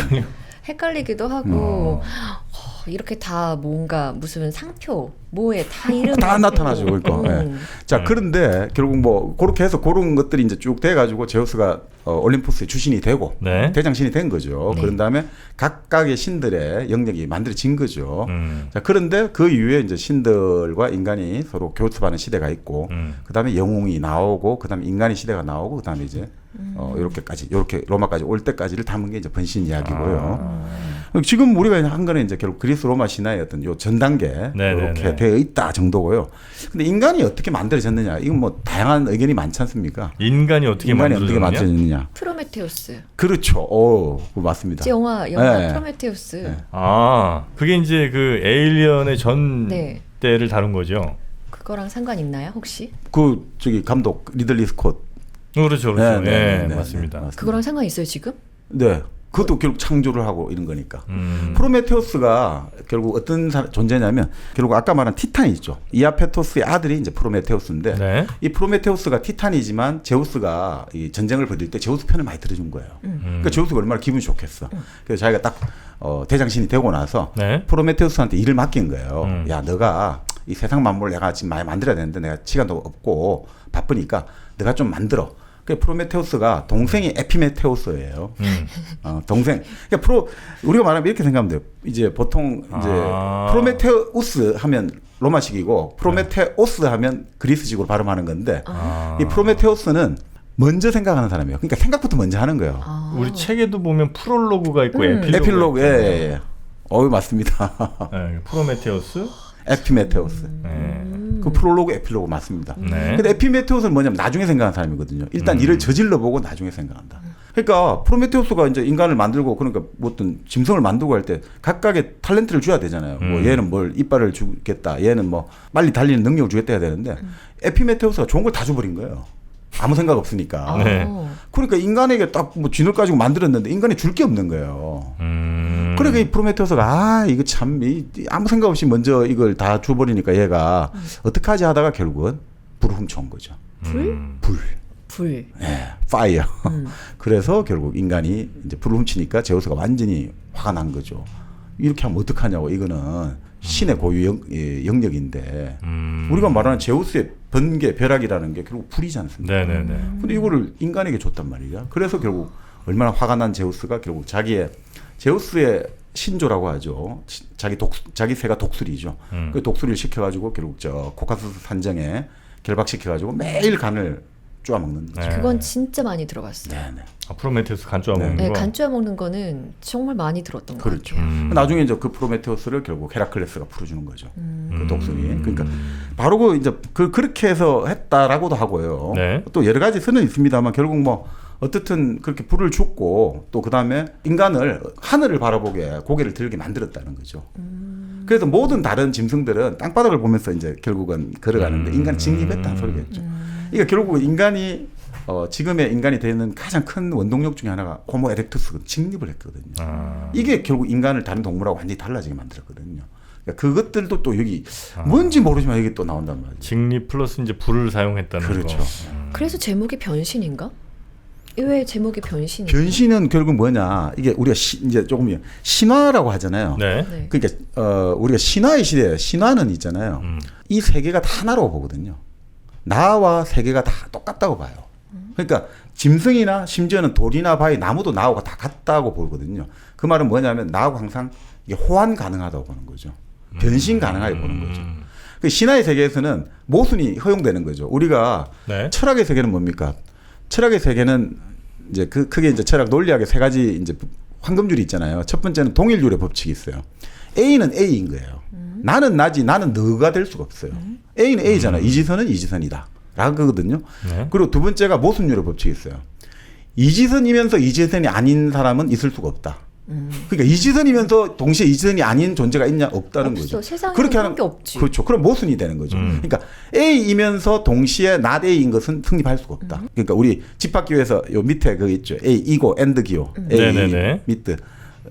헷갈리기도 하고 이렇게 다 뭔가 무슨 상표 뭐에 다 이름 다 나타나죠. 그러니까. 네. 자, 그런데 결국 뭐 그렇게 해서 그런 것들이 이제 쭉 돼 가지고 제우스가 올림푸스의 주신이 되고 대장신이 된 거죠. 그런 다음에 각각의 신들의 영역이 만들어진 거죠. 자, 그런데 그 이후에 이제 신들과 인간이 서로 교섭하는 시대가 있고 그다음에 영웅이 나오고 그다음에 인간의 시대가 나오고 그다음에 이제 이렇게 로마까지 올 때까지를 담은 게 이제 번신 이야기고요. 지금 우리가 한 거는 이제 결국 그리스 로마 신화의 어떤 요 전 단계 이렇게 되어 있다 정도고요. 근데 인간이 어떻게 만들어졌느냐? 이건 뭐 다양한 의견이 많지 않습니까? 인간이 어떻게 만들어졌느냐? 프로메테우스. 그렇죠. 오, 맞습니다. 영화 네. 프로메테우스. 네. 아, 그게 이제 그 에일리언의 전 때를 다룬 거죠. 그거랑 상관 있나요, 혹시? 그 저기 감독 리들리 스콧. 그렇죠. 네, 맞습니다. 그거랑 상관 있어요 지금? 네. 그것도 결국 창조를 하고 이런 거니까. 프로메테우스가 결국 어떤 존재냐면 결국 아까 말한 티탄이 있죠. 이아페토스의 아들이 이제 프로메테우스인데 이 프로메테우스가 티탄이지만 제우스가 이 전쟁을 벌일 때 제우스 편을 많이 들어준 거예요. 그러니까 제우스가 얼마나 기분이 좋겠어. 그래서 자기가 딱 대장신이 되고 나서 프로메테우스한테 일을 맡긴 거예요. 야, 너가 이 세상 만물을 내가 지금 많이 만들어야 되는데 내가 시간도 없고 바쁘니까 너가 좀 만들어. 그 프로메테우스가 동생이 에피메테우스예요. 동생. 그러니까 우리가 말하면 이렇게 생각하면 돼요. 이제 보통 이제 프로메테우스 하면 로마식이고 프로메테오스 하면 그리스식으로 발음하는 건데 이 프로메테우스는 먼저 생각하는 사람이에요. 그러니까 생각부터 먼저 하는 거예요. 우리 책에도 보면 프롤로그가 있고 에필로그. 예. 맞습니다. 프로메테우스, 에피메테우스. 그 프롤로그, 에필로그 맞습니다. 근데 에피메테우스는 뭐냐면 나중에 생각하는 사람이거든요. 일단 일을 저질러 보고 나중에 생각한다. 그러니까 프로메테우스가 이제 인간을 만들고 그러니까 뭐 어떤 짐승을 만들고 할 때 각각의 탤런트를 줘야 되잖아요. 뭐 얘는 뭘 이빨을 주겠다. 얘는 뭐 빨리 달리는 능력을 주겠다 해야 되는데 에피메테우스가 좋은 걸 다 줘버린 거예요. 아무 생각 없으니까. 그러니까 인간에게 딱 뭐 쥐를 가지고 만들었는데 인간이 줄 게 없는 거예요. 그러니까 이 프로메테우스가 이거 참 아무 생각 없이 먼저 이걸 다 줘버리니까 얘가 어떡하지 하다가 결국은 불을 훔쳐온 거죠. 불. 네, 파이어. 그래서 결국 인간이 이제 불을 훔치니까 제우스가 완전히 화가 난 거죠. 이렇게 하면 어떡하냐고 이거는 신의 고유 영역인데 우리가 말하는 제우스의 번개, 벼락이라는 게 결국 불이지 않습니까? 네네네. 근데 이거를 인간에게 줬단 말이야. 그래서 결국 얼마나 화가 난 제우스가 결국 제우스의 신조라고 하죠. 자기 새가 독수리죠. 그 독수리를 시켜가지고 결국 저 코카소스 산정에 결박시켜가지고 매일 간을 쪼아 먹는 거죠. 네. 그건 진짜 많이 들어봤어요. 네네. 프로메테우스 간 쪼아 먹는 네, 거. 간 쪼아 먹는 거는 정말 많이 들었던 것 그렇죠. 같아요. 나중에 이제 그 프로메테우스를 결국 헤라클레스가 풀어주는 거죠. 그 독수리. 그러니까 바로 그 이제 그렇게 해서 했다라고도 하고요. 네. 또 여러 가지 선은 있습니다만 결국 뭐 어떻든 그렇게 불을 줬고 또 그 다음에 인간을 하늘을 바라보게 고개를 들게 만들었다는 거죠. 그래서 모든 다른 짐승들은 땅바닥을 보면서 이제 결국은 걸어가는데 인간 직립했다는 소리겠죠. 그러니까 결국 인간이 지금의 인간이 되는 가장 큰 원동력 중에 하나가 호모 에렉투스가 직립을 했거든요. 이게 결국 인간을 다른 동물하고 완전히 달라지게 만들었거든요. 그러니까 그것들도 또 여기 뭔지 모르지만 여기 또 나온단 말이죠. 직립 플러스 이제 불을 사용했다는 그렇죠. 거. 그래서 제목이 변신인가? 왜 제목이 변신이? 변신은 결국 뭐냐? 이게 우리가 이제 조금 신화라고 하잖아요. 네. 네. 그러니까 우리가 신화의 시대에 신화는 있잖아요. 이 세계가 다 하나라고 보거든요. 나와 세계가 다 똑같다고 봐요. 그러니까 짐승이나 심지어는 돌이나 바위, 나무도 나하고 다 같다고 보거든요. 그 말은 뭐냐면 나하고 항상 이게 호환 가능하다고 보는 거죠. 변신 가능하게 보는 거죠. 그 신화의 세계에서는 모순이 허용되는 거죠. 우리가 네. 철학의 세계는 뭡니까? 철학의 세계는 이제 크게 이제 철학 논리학의 세 가지 이제 황금줄이 있잖아요. 첫 번째는 동일률의 법칙이 있어요. A는 A인 거예요. 나는 나지 나는 너가 될 수가 없어요. A는 A잖아. 이지선은 이지선이다. 라거든요. 네. 그리고 두 번째가 모순율의 법칙이 있어요. 이지선이면서 이지선이 아닌 사람은 있을 수가 없다. 그러니까 이지선이면서 동시에 이지선이 아닌 존재가 있냐 없다는 없어. 거죠. 세상에 그렇게 그런 하는 게 없지. 그렇죠. 그럼 모순이 되는 거죠. 그러니까 A이면서 동시에 not A인 것은 성립할 수가 없다. 그러니까 우리 집합기호에서 요 밑에 그 있죠. A 이고 엔드 기호. A 네네네. 밑에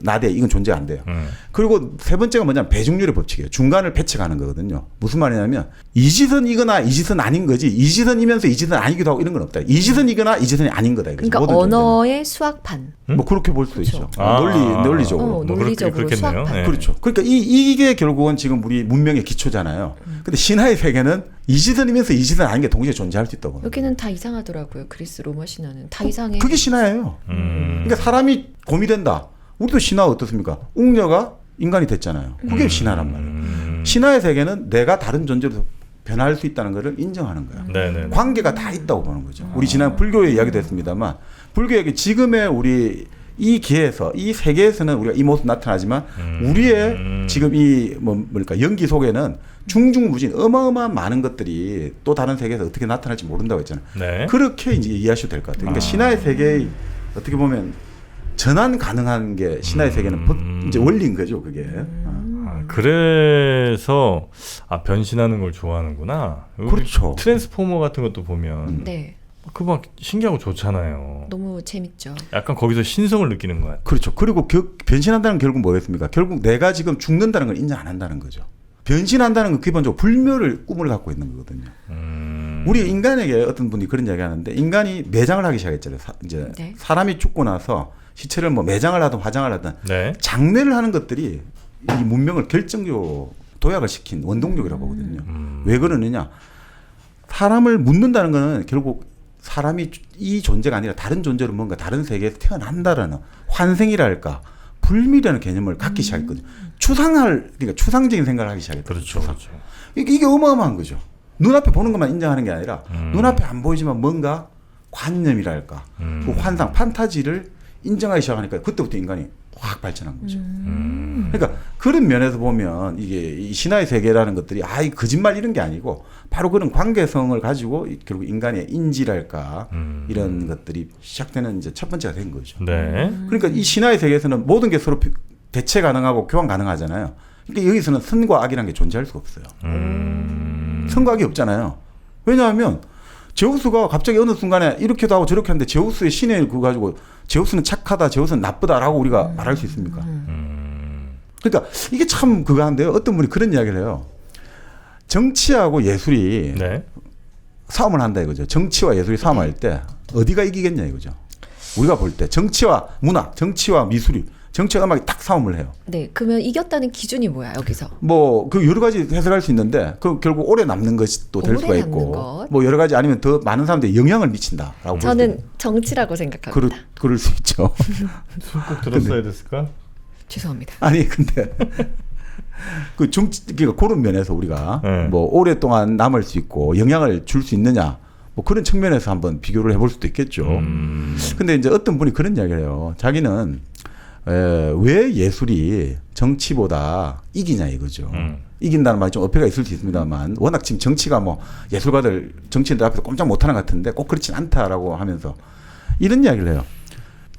not A 이건 존재 안 돼요. 그리고 세 번째가 뭐냐면 배중률의 법칙이에요. 중간을 배척하는 거거든요. 무슨 말이냐면 이지선이거나 이지선 아닌 거지. 이지선이면서 이지선 아니기도 하고 이런 건 없다. 이지선이거나 이지선이 아닌 거다. 이거죠. 그러니까 모든 존재는. 언어의 수학판. 뭐 그렇게 볼 수도 그렇죠. 있죠. 아. 논리적으로. 뭐 논리적으로 그렇겠네요. 수학판. 네. 그렇죠. 그러니까 이게 결국은 지금 우리 문명의 기초잖아요. 근데 신화의 세계는 이지선이면서 이지선 아닌 게 동시에 존재할 수 있다고. 여기는 다 이상하더라고요. 그리스 로마 신화는 다 이상해. 그게 신화예요. 그러니까 사람이 곰이 된다. 우리도 신화 어떻습니까? 웅녀가 인간이 됐잖아요. 그게 신화란 말이에요. 신화의 세계는 내가 다른 존재로 변할 수 있다는 것을 인정하는 거야. 네네. 관계가 다 있다고 보는 거죠. 우리 지난 불교의 이야기도 했습니다만 불교의 지금의 우리 이 기회에서 이 세계에서는 우리가 이 모습 나타나지만 우리의 지금 이 뭐랄까 연기 속에는 중중무진 어마어마한 많은 것들이 또 다른 세계에서 어떻게 나타날지 모른다고 했잖아요. 네. 그렇게 이제 이해하셔도 될 것 같아요. 그러니까 신화의 세계의 어떻게 보면 전환 가능한 게 신화의 세계는 이제 원리인 거죠, 그게. 그래서 변신하는 걸 좋아하는구나. 그렇죠. 트랜스포머 같은 것도 보면 네. 그 막 신기하고 좋잖아요. 너무 재밌죠. 약간 거기서 신성을 느끼는 것 같아요. 그렇죠. 그리고 변신한다는 건 결국 뭐겠습니까? 결국 내가 지금 죽는다는 걸 인정 안 한다는 거죠. 변신한다는 건 기본적으로 불멸을 꿈을 갖고 있는 거거든요. 우리 인간에게 어떤 분이 그런 이야기 하는데 인간이 매장을 하기 시작했잖아요. 이제 네. 사람이 죽고 나서 시체를 뭐 매장을 하든 화장을 하든 네. 장례를 하는 것들이 이 문명을 결정적으로 도약을 시킨 원동력이라고 보거든요. 왜 그러느냐? 사람을 묻는다는 것은 결국 사람이 이 존재가 아니라 다른 존재로 뭔가 다른 세계에서 태어난다라는 환생이랄까 불미라는 개념을 갖기 시작했거든요. 그러니까 추상적인 생각을 하기 시작했거든요. 그렇죠. 그렇죠. 이게 어마어마한 거죠. 눈앞에 보는 것만 인정하는 게 아니라 눈앞에 안 보이지만 뭔가 관념이랄까 그 환상, 판타지를 인정하기 시작하니까 그때부터 인간이 확 발전한 거죠. 그러니까 그런 면에서 보면 이게 이 신화의 세계라는 것들이 이 거짓말 이런 게 아니고 바로 그런 관계성을 가지고 결국 인간의 인지랄까 이런 것들이 시작되는 이제 첫 번째가 된 거죠. 네. 그러니까 이 신화의 세계에서는 모든 게 서로 대체 가능하고 교환 가능하잖아요. 그러니까 여기서는 선과 악이라는 게 존재할 수가 없어요. 선과 악이 없잖아요. 왜냐하면 제우스가 갑자기 어느 순간에 이렇게도 하고 저렇게 하는데 제우스의 신의 그거 가지고 제우스는 착하다, 제우스는 나쁘다라고 우리가 말할 수 있습니까? 그러니까 이게 참 그거 한데요. 어떤 분이 그런 이야기를 해요. 정치하고 예술이 네. 싸움을 한다 이거죠. 정치와 예술이 싸움할 때 어디가 이기겠냐 이거죠. 우리가 볼 때 정치와 문학, 정치와 미술이 정치와 음악이 딱 싸움을 해요. 네, 그러면 이겼다는 기준이 뭐야 여기서? 뭐 그 여러 가지 해석할 수 있는데 그 결국 오래 남는 것이 또 될 수가 오래 있고 남는 것. 뭐 여러 가지 아니면 더 많은 사람들이 영향을 미친다라고 저는 정치라고 생각합니다. 그럴 수 있죠. 꼭 들었어야 됐을까? 죄송합니다. 아니 근데 그러니까 그런 면에서 우리가 네. 뭐 오랫동안 남을 수 있고 영향을 줄 수 있느냐 뭐 그런 측면에서 한번 비교를 해볼 수도 있겠죠. 근데 이제 어떤 분이 그런 이야기를 해요. 자기는 왜 예술이 정치보다 이기냐 이거죠. 이긴다는 말이 좀 어폐가 있을 수 있습니다만 워낙 지금 정치가 뭐 예술가들 정치인들 앞에서 꼼짝 못하는 것 같은데 꼭 그렇진 않다라고 하면서 이런 이야기를 해요.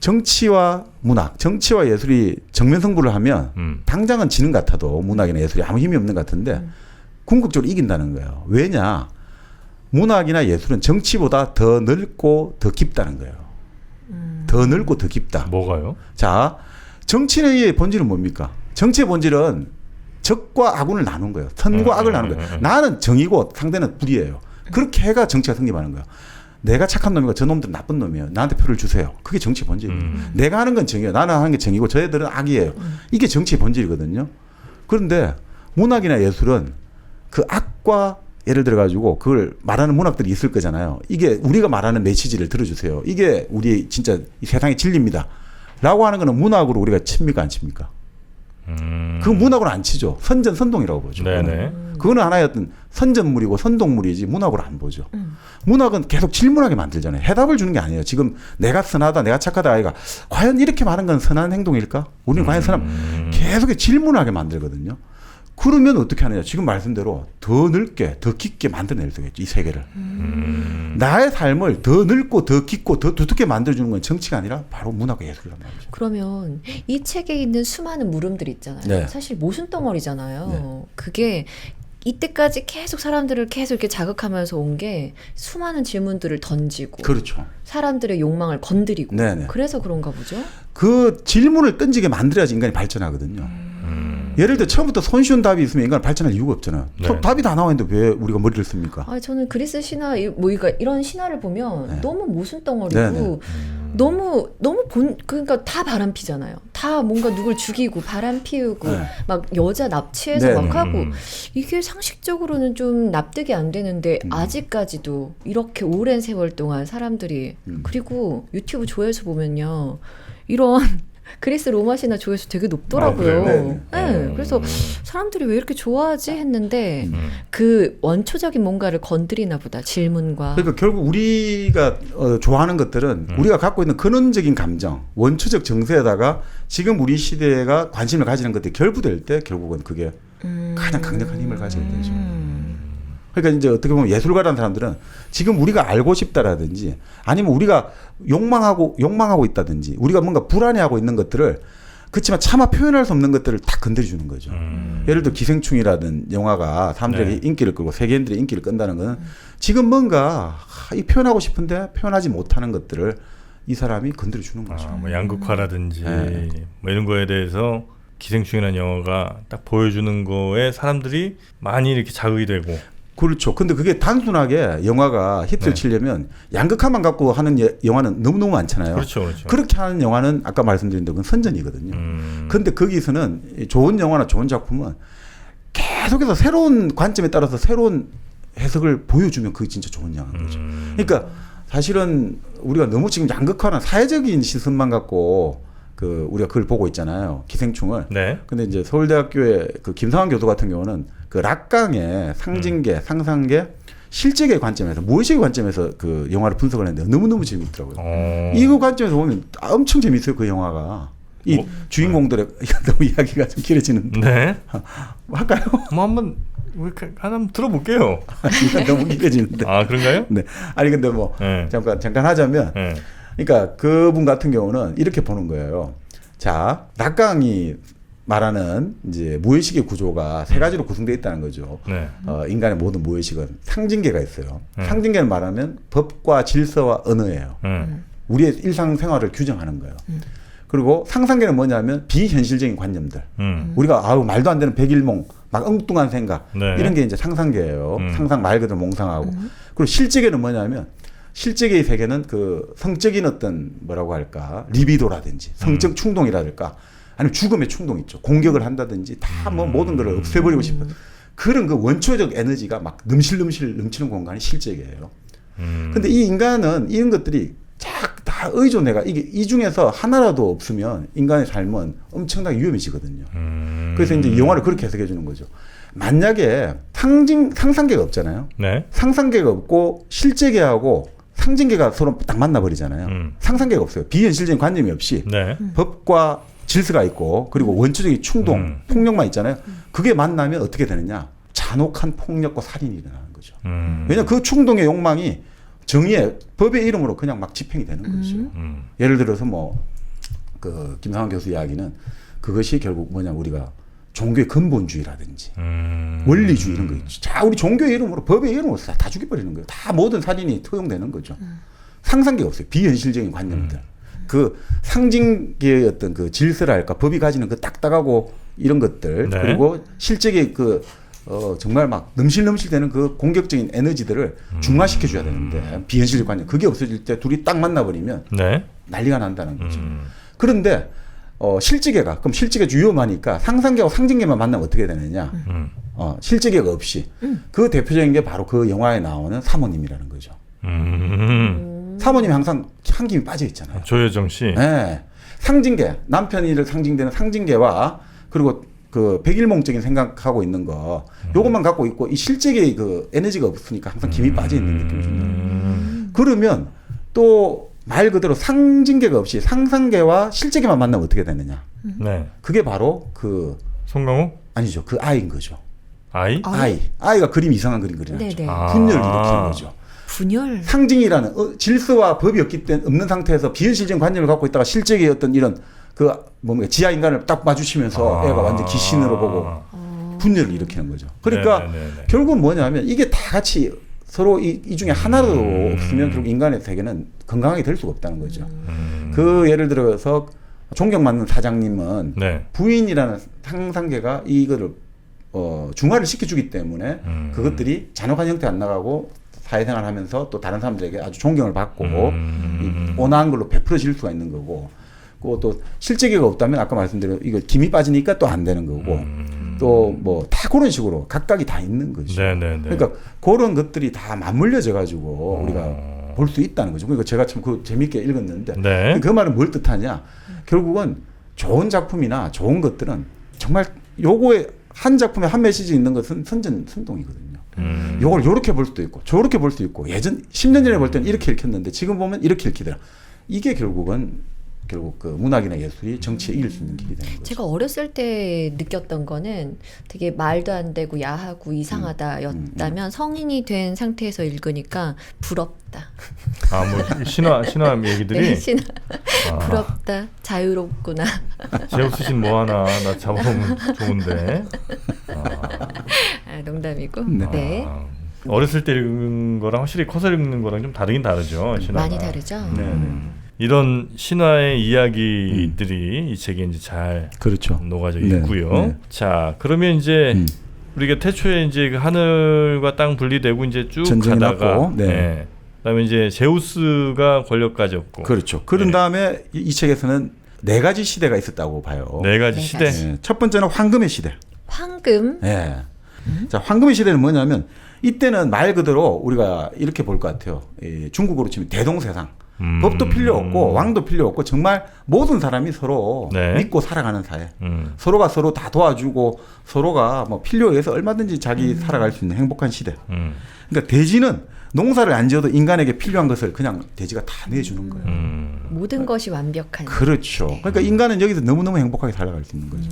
정치와 문학, 정치와 예술이 정면 승부를 하면 당장은 지는 것 같아도 문학이나 예술이 아무 힘이 없는 것 같은데 궁극적으로 이긴다는 거예요. 왜냐? 문학이나 예술은 정치보다 더 넓고 더 깊다는 거예요. 더 넓고 더 깊다. 뭐가요? 자, 정치의 본질은 뭡니까? 정치의 본질은 적과 악운을 나눈 거예요. 선과 악을 나눈 거예요. 나는 정이고 상대는 불이에요. 그렇게 해가 정치가 성립하는 거예요. 내가 착한 놈이고 저 놈들은 나쁜 놈이에요. 나한테 표를 주세요. 그게 정치의 본질이에요. 내가 하는 건 정이에요. 나는 하는 게 정이고 저희들은 악이에요. 이게 정치의 본질이거든요. 그런데 문학이나 예술은 그 악과 예를 들어 가지고 그걸 말하는 문학들이 있을 거잖아요. 이게 우리가 말하는 메시지를 들어주세요. 이게 우리 진짜 이 세상의 진리입니다. 라고 하는 거는 문학으로 우리가 칩니까 안 칩니까? 그 문학으로 안 치죠. 선전선동이라고 보죠. 네네. 그거는 하나의 어떤 선전물이고 선동물이지 문학으로 안 보죠. 문학은 계속 질문하게 만들잖아요. 해답을 주는 게 아니에요. 지금 내가 선하다, 내가 착하다 아이가 과연 이렇게 말하는 건 선한 행동일까? 우리는 과연 선한 계속 질문하게 만들거든요. 그러면 어떻게 하느냐? 지금 말씀대로 더 넓게, 더 깊게 만들어낼 수가 있죠. 이 세계를. 나의 삶을 더 넓고 더 깊고 더 두텁게 만들어주는 건 정치가 아니라 바로 문학과 예술이란 말이죠. 그러면 이 책에 있는 수많은 물음들 있잖아요. 네. 사실 모순 덩어리잖아요. 네. 그게 이때까지 계속 사람들을 계속 이렇게 자극하면서 온 게 수많은 질문들을 던지고 그렇죠. 사람들의 욕망을 건드리고 네네. 그래서 그런가 보죠. 그 질문을 던지게 만들어야지 인간이 발전하거든요. 예를 들어 처음부터 손쉬운 답이 있으면 인간은 발전할 이유가 없잖아요. 네. 답이 다 나와 있는데 왜 우리가 머리를 씁니까? 아, 저는 그리스 신화 뭐 이런 신화를 보면 네. 너무 모순 덩어리고 네네. 너무 그러니까 다 바람 피잖아요. 다 뭔가 누굴 죽이고 바람 피우고 네. 막 여자 납치해서 네네. 막 하고 이게 상식적으로는 좀 납득이 안 되는데 아직까지도 이렇게 오랜 세월 동안 사람들이 그리고 유튜브 조회수 보면요 이런 그리스 로마 신화 조회수 되게 높더라고요. 아, 그래요? 네. 그래서 사람들이 왜 이렇게 좋아하지 했는데 그 원초적인 뭔가를 건드리나 보다 질문과. 그러니까 결국 우리가 좋아하는 것들은 우리가 갖고 있는 근원적인 감정, 원초적 정서에다가 지금 우리 시대가 관심을 가지는 것들이 결부될 때 결국은 그게 가장 강력한 힘을 가지게 되죠. 그러니까 이제 어떻게 보면 예술가라는 사람들은 지금 우리가 알고 싶다라든지 아니면 우리가 욕망하고 있다든지 우리가 뭔가 불안해하고 있는 것들을 그렇지만 차마 표현할 수 없는 것들을 다 건드려주는 거죠. 예를 들어 기생충이라는 영화가 사람들에게 네. 인기를 끌고 세계인들의 인기를 끈다는 것은 지금 뭔가 이 표현하고 싶은데 표현하지 못하는 것들을 이 사람이 건드려주는 거죠. 뭐 양극화라든지 네. 뭐 이런 거에 대해서 기생충이라는 영화가 딱 보여주는 거에 사람들이 많이 이렇게 자극이 되고. 그렇죠. 근데 그게 단순하게 영화가 히트를 네. 치려면 양극화만 갖고 하는 영화는 너무너무 많잖아요. 그렇죠, 그렇죠. 그렇게 하는 영화는 아까 말씀드린 대로 그건 선전이거든요. 근데 거기서는 좋은 영화나 좋은 작품은 계속해서 새로운 관점에 따라서 새로운 해석을 보여주면 그게 진짜 좋은 영화인 거죠. 그러니까 사실은 우리가 너무 지금 양극화나 사회적인 시선만 갖고 우리가 그걸 보고 있잖아요. 기생충을. 네. 근데 이제 서울대학교의 그 김상환 교수 같은 경우는 그 락강의 상징계, 상상계, 실제계 관점에서 무의식의 관점에서 그 영화를 분석을 했는데 너무너무 재밌더라고요. 이거 관점에서 보면 엄청 재밌어요. 그 영화가. 이 주인공들의 너무 이야기가 좀 길어지는데. 네. 할까요? 뭐 한번 하나 들어볼게요. 이거 너무 길어지는데. 아 그런가요? 네. 아니 근데 뭐 네. 잠깐 하자면 네. 그러니까 그분 같은 경우는 이렇게 보는 거예요. 자, 락강이 말하는 이제 무의식의 구조가 세 가지로 구성되어 있다는 거죠. 네. 인간의 모든 무의식은 상징계가 있어요. 상징계는 말하면 법과 질서와 언어예요. 우리의 일상생활을 규정하는 거예요. 그리고 상상계는 뭐냐면 비현실적인 관념들. 우리가 말도 안 되는 백일몽, 막 엉뚱한 생각 네. 이런 게 이제 상상계예요. 상상 말 그대로 몽상하고. 그리고 실제계는 뭐냐면 실제계의 세계는 그 성적인 어떤 뭐라고 할까 리비도라든지 성적 충동이라든가 아니면 죽음의 충동 있죠. 공격을 한다든지 다 뭐 모든 걸 없애버리고 싶은 그런 그 원초적 에너지가 막 넘실넘실 넘치는 공간이 실제계예요. 근데 이 인간은 이런 것들이 다 의존해가 이게 이 중에서 하나라도 없으면 인간의 삶은 엄청나게 위험해지거든요. 그래서 이제 이 영화를 그렇게 해석해 주는 거죠. 만약에 상상계가 없잖아요. 네. 상상계가 없고 실제계하고 상징계가 서로 딱 만나버리잖아요. 상상계가 없어요. 비현실적인 관념이 없이 네. 법과 질서가 있고 그리고 원초적인 충동, 폭력만 있잖아요. 그게 만나면 어떻게 되느냐? 잔혹한 폭력과 살인이 일어나는 거죠. 왜냐하면 그 충동의 욕망이 정의의 법의 이름으로 그냥 막 집행이 되는 거죠. 예를 들어서 뭐 그 김상환 교수 이야기는 그것이 결국 뭐냐 우리가 종교의 근본주의라든지 원리주의 이런 거 있죠. 자, 우리 종교의 이름으로 법의 이름으로 다 죽여버리는 거예요. 다 모든 살인이 투영되는 거죠. 상상계가 없어요. 비현실적인 관념들. 그 상징계의 어떤 그 질서랄까 법이 가지는 그 딱딱하고 이런 것들 네. 그리고 실제의 그 정말 막 넘실넘실 되는 그 공격적인 에너지들을 중화시켜 줘야 되는데 비현실적 관념 그게 없어질 때 둘이 딱 만나버리면 네. 난리가 난다는 거죠. 그런데 실제계가 그럼 실제계가 위험하니까 상상계하고 상징계만 만나면 어떻게 되느냐? 실제계가 없이 그 대표적인 게 바로 그 영화에 나오는 사모님이라는 거죠. 사모님이 항상 한 김이 빠져 있잖아요. 조여정 씨. 네. 상징계 남편이를 상징되는 상징계와 그리고 그 백일몽적인 생각하고 있는 거 요것만 갖고 있고 이 실제계의 그 에너지가 없으니까 항상 김이 빠져 있는 느낌이 듭니다. 그러면 또 말 그대로 상징계가 없이 상상계와 실제계만 만나면 어떻게 되느냐? 네. 그게 바로 그 송강호? 아니죠. 그 아이인 거죠. 아이가 그림 이상한 그림 그리나죠. 분열을 일으키는 거죠. 분열. 상징이라는 질서와 법이 없기 때문에 없는 상태에서 비현실적인 관념을 갖고 있다가 실제계의 어떤 이런 그 뭡니까 지하 인간을 딱 마주치면서 애가 완전 귀신으로 보고 분열을 일으키는 거죠. 그러니까 결국은 뭐냐면 이게 다 같이 서로 이 중에 하나도 없으면 결국 인간의 세계는 건강하게 될 수가 없다는 거죠. 그 예를 들어서 존경받는 사장님은 네. 부인이라는 상상계가 이거를 중화를 시켜주기 때문에 그것들이 잔혹한 형태 안 나가고 사회생활하면서 또 다른 사람들에게 아주 존경을 받고 이 온화한 걸로 베풀어질 수가 있는 거고, 그리고 또 실제계가 없다면 아까 말씀드린 이거 김이 빠지니까 또 안 되는 거고, 또 뭐 다 그런 식으로 각각이 다 있는 거죠. 네네네. 그러니까 그런 것들이 다 맞물려져 가지고 우리가 볼 수 있다는 거죠. 그러니까 제가 참 그 재밌게 읽었는데 네. 그 말은 뭘 뜻하냐? 결국은 좋은 작품이나 좋은 것들은 정말 요거에 한 작품에 한 메시지 있는 것은 선전선동이거든요. 요걸 요렇게 볼 수도 있고 저렇게 볼 수 있고 예전 10년 전에 볼 때는 이렇게 읽혔는데 지금 보면 이렇게 읽히더라. 이게 결국 그 문학이나 예술이 정치에 이길 수 있는 길이 되는 거죠. 제가 어렸을 때 느꼈던 거는 되게 말도 안 되고 야하고 이상하다였다면 성인이 된 상태에서 읽으니까 부럽다. 아, 뭐 신화 얘기들이. 네, 부럽다. 자유롭구나. 제우스신 뭐 하나 나 잡아보면 좋은데. 농담이고. 네. 네. 어렸을 때 읽은 거랑 확실히 커서 읽는 거랑 좀 다르긴 다르죠. 신화가. 많이 다르죠. 이런 신화의 이야기들이 이 책에 이제 잘 그렇죠. 녹아져 있고요. 자, 그러면 이제 우리가 태초에 이제 그 하늘과 땅 분리되고 이제 쭉 가다가 그다음에 이제 제우스가 권력 가졌고. 그렇죠. 그런 다음에 이 책에서는 네 가지 시대가 있었다고 봐요. 네 가지 시대. 첫 번째는 황금의 시대. 황금. 네. 자, 황금의 시대는 뭐냐면 이때는 말 그대로 우리가 이렇게 볼 것 같아요. 중국어로 치면 대동세상. 법도 필요 없고 왕도 필요 없고 정말 모든 사람이 서로 믿고 살아가는 사회. 서로가 서로 다 도와주고 서로가 뭐 필요에 의해서 얼마든지 자기 살아갈 수 있는 행복한 시대. 그러니까 대지는 농사를 안 지어도 인간에게 필요한 것을 그냥 대지가 다 내주는 거예요. 모든 것이 완벽한. 그렇죠. 그러니까 인간은 여기서 너무너무 행복하게 살아갈 수 있는 거죠.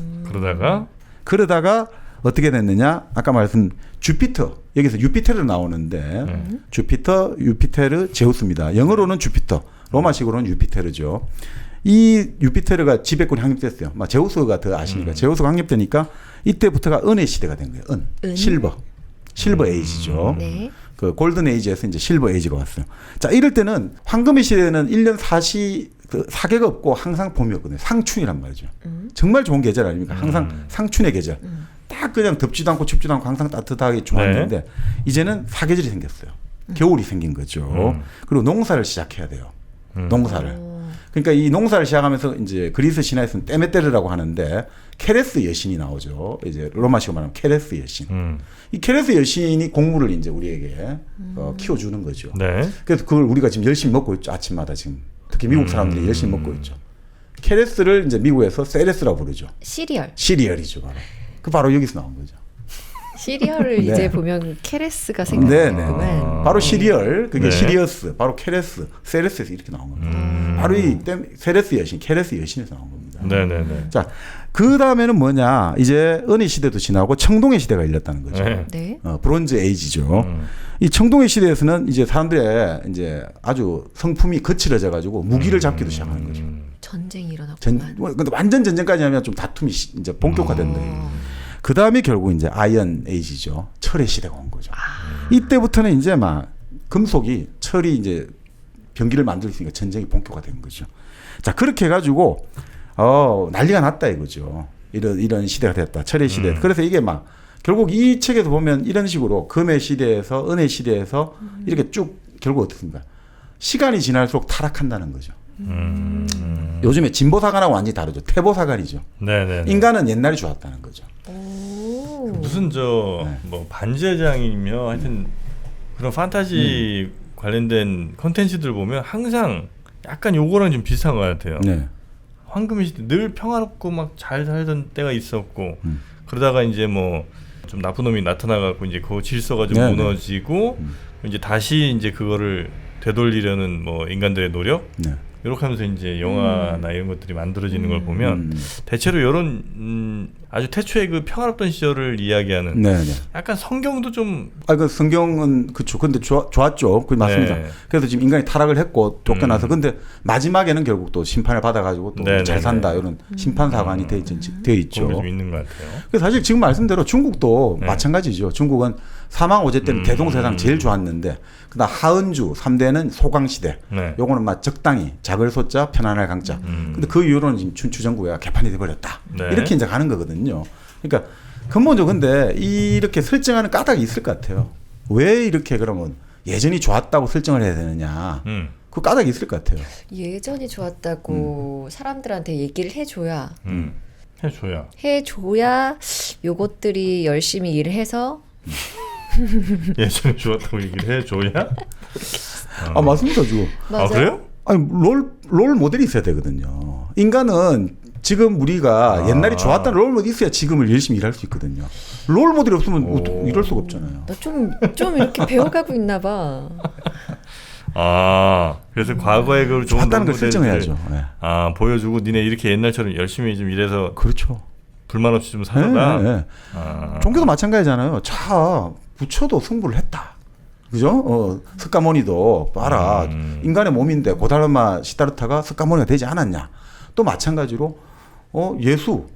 그러다가 어떻게 됐느냐? 아까 말씀 주피터, 여기서 유피테르 나오는데 주피터, 유피테르, 제우스입니다. 영어로는 주피터, 로마식으로는 유피테르죠. 이 유피테르가 지배권이 확립됐어요. 제우스가 더 아시니까 제우스가 확립되니까 이때부터가 은의 시대가 된 거예요. 실버 에이지죠. 네. 그 골든 에이지에서 이제 실버 에이지가 왔어요. 자, 이럴 때는 황금의 시대는 1년 사계가 없고 항상 봄이었거든요. 상춘이란 말이죠. 정말 좋은 계절 아닙니까? 항상 상춘의 계절. 딱 그냥 덥지도 않고 춥지도 않고 항상 따뜻하게 좋았는데 이제는 사계절이 생겼어요. 겨울이 생긴 거죠. 그리고 농사를 시작해야 돼요. 농사를. 그러니까 이 농사를 시작하면서 이제 그리스 신화에서는 데메테르라고 하는데 케레스 여신이 나오죠. 이제 로마식으로 말하면 케레스 여신. 이 케레스 여신이 곡물을 이제 우리에게 키워주는 거죠. 네. 그래서 그걸 우리가 지금 열심히 먹고 있죠. 아침마다 지금 특히 미국 사람들이 열심히 먹고 있죠. 케레스를 이제 미국에서 세레스라고 부르죠. 시리얼이죠, 바로. 그 바로 여기서 나온 거죠. 시리얼을 네. 이제 보면 케레스가 네, 생각나요. 바로 시리얼, 그게 네. 시리어스, 바로 케레스, 세레스에서 이렇게 나온 겁니다. 바로 이 세레스 여신, 케레스 여신에서 나온 겁니다. 네네네. 자, 그 다음에는 뭐냐? 이제 은의 시대도 지나고 청동의 시대가 열렸다는 거죠. 네. 네. 브론즈 에이지죠. 이 청동의 시대에서는 이제 사람들의 이제 아주 성품이 거칠어져 가지고 무기를 잡기도 시작하는 거죠. 전쟁이 일어났구만. 근데 완전 전쟁까지 하면 좀 다툼이 이제 본격화된다. 그 다음에 결국 이제 아이언 에이지죠. 철의 시대가 온 거죠. 이때부터는 이제 막 금속이 철이 이제 병기를 만들 수 있으니까 전쟁이 본격화된 거죠. 자, 그렇게 해가지고 난리가 났다 이거죠. 이런 시대가 됐다. 철의 시대. 그래서 이게 막 결국 이 책에서 보면 이런 식으로 금의 시대에서 은의 시대에서 이렇게 쭉 결국 어떻습니까? 시간이 지날수록 타락한다는 거죠. 요즘에 진보사관하고 완전히 다르죠. 퇴보사관이죠. 네네. 인간은 옛날이 좋았다는 거죠. 무슨 뭐 반지의장이며 하여튼 그런 판타지 관련된 컨텐츠들 보면 항상 약간 요거랑 좀 비슷한 것 같아요. 네. 황금의 시대 늘 평화롭고 막 잘 살던 때가 있었고 그러다가 이제 뭐 좀 나쁜 놈이 나타나갖고 이제 그 질서가 좀 네, 무너지고 이제 다시 이제 그거를 되돌리려는 뭐 인간들의 노력 네. 이렇게 하면서 이제 영화나 이런 것들이 만들어지는 걸 보면 대체로 이런 아주 태초에 그 평화롭던 시절을 이야기하는 네, 네. 약간 성경도 좀 그 성경은 그렇죠. 근데 좋았죠. 그 맞습니다. 네. 그래서 지금 인간이 타락을 했고 쫓겨나서 근데 마지막에는 결국 또 심판을 받아가지고 또 네, 잘 네, 산다 이런 심판 사관이 되어 있죠. 그런 게 좀 있는 것 같아요. 그래서 사실 지금 말씀대로 중국도 네. 마찬가지죠. 중국은 사망 오제 때는 대동세상 제일 좋았는데 그다음 하은주 3대는 소강시대. 네. 요거는 막 적당히 작을 소자 편안할 강자. 근데 그 이후로는 지금 춘추전국가 개판이 돼버렸다. 네. 이렇게 이제 가는 거거든요. 그러니까 근본적으로 근데 이렇게 설정하는 까닭이 있을 것 같아요. 왜 이렇게 그러면 예전이 좋았다고 설정을 해야 되느냐. 그 까닭이 있을 것 같아요. 예전이 좋았다고 사람들한테 얘기를 해줘야 해줘야 요것들이 열심히 일을 해서 예전에 좋았다고 얘기를 해줘야 아 맞습니다, 지금. 맞아요. 아 그래요? 아니 롤 모델이 있어야 되거든요. 인간은 지금 우리가 옛날이 좋았다는 롤 모델이 있어야 지금을 열심히 일할 수 있거든요. 롤 모델이 없으면 이럴 수가 없잖아요. 나 좀 이렇게 배워가고 있나 봐. 아 그래서 과거에 그 좋은 좋았다는 걸 롤모델들 설정해야죠. 네. 보여주고 니네 이렇게 옛날처럼 열심히 좀 일해서 그렇죠. 불만 없이 좀 살아라. 네, 네. 종교도 마찬가지잖아요. 자, 부처도 승부를 했다. 그죠? 스카모니도 봐라. 인간의 몸인데 고달마 시다르타가 스카모니가 되지 않았냐. 또 마찬가지로 예수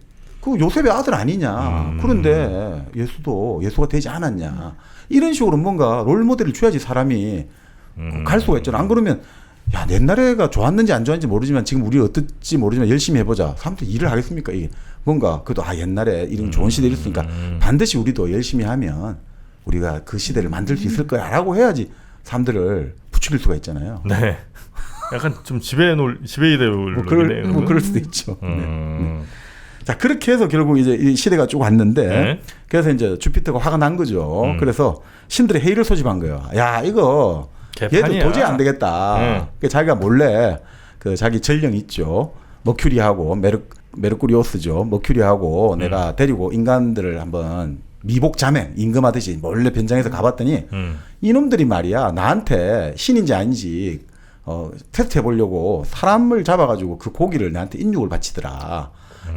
그 요셉의 아들 아니냐. 그런데 예수가 되지 않았냐. 이런 식으로 뭔가 롤모델을 줘야지 사람이 갈 수가 있잖아. 안 그러면 야 옛날에가 좋았는지 안 좋았는지 모르지만 지금 우리 어떨지 모르지만 열심히 해보자. 사람들 일을 하겠습니까? 이게 뭔가 그래도 옛날에 이런 좋은 시대를 있으니까 반드시 우리도 열심히 하면 우리가 그 시대를 만들 수 있을 거야라고 해야지 사람들을 부추길 수가 있잖아요. 네. 약간 좀 지배이대 그럴 수도 있죠. 네. 자 그렇게 해서 결국 이제 이 시대가 쭉 왔는데 네. 그래서 이제 주피터가 화가 난 거죠. 그래서 신들의 회의를 소집한 거예요. 야 이거 개판이야. 얘도 도저히 안 되겠다. 네. 그러니까 자기가 몰래 그 자기 전령 있죠. 머큐리하고 메르쿠리오스죠. 머큐리하고 내가 데리고 인간들을 한번 미복 자매 임금하듯이 몰래 변장해서 가봤더니 이놈들이 말이야 나한테 신인지 아닌지 테스트 해보려고 사람을 잡아가지고 그 고기를 나한테 인육을 바치더라.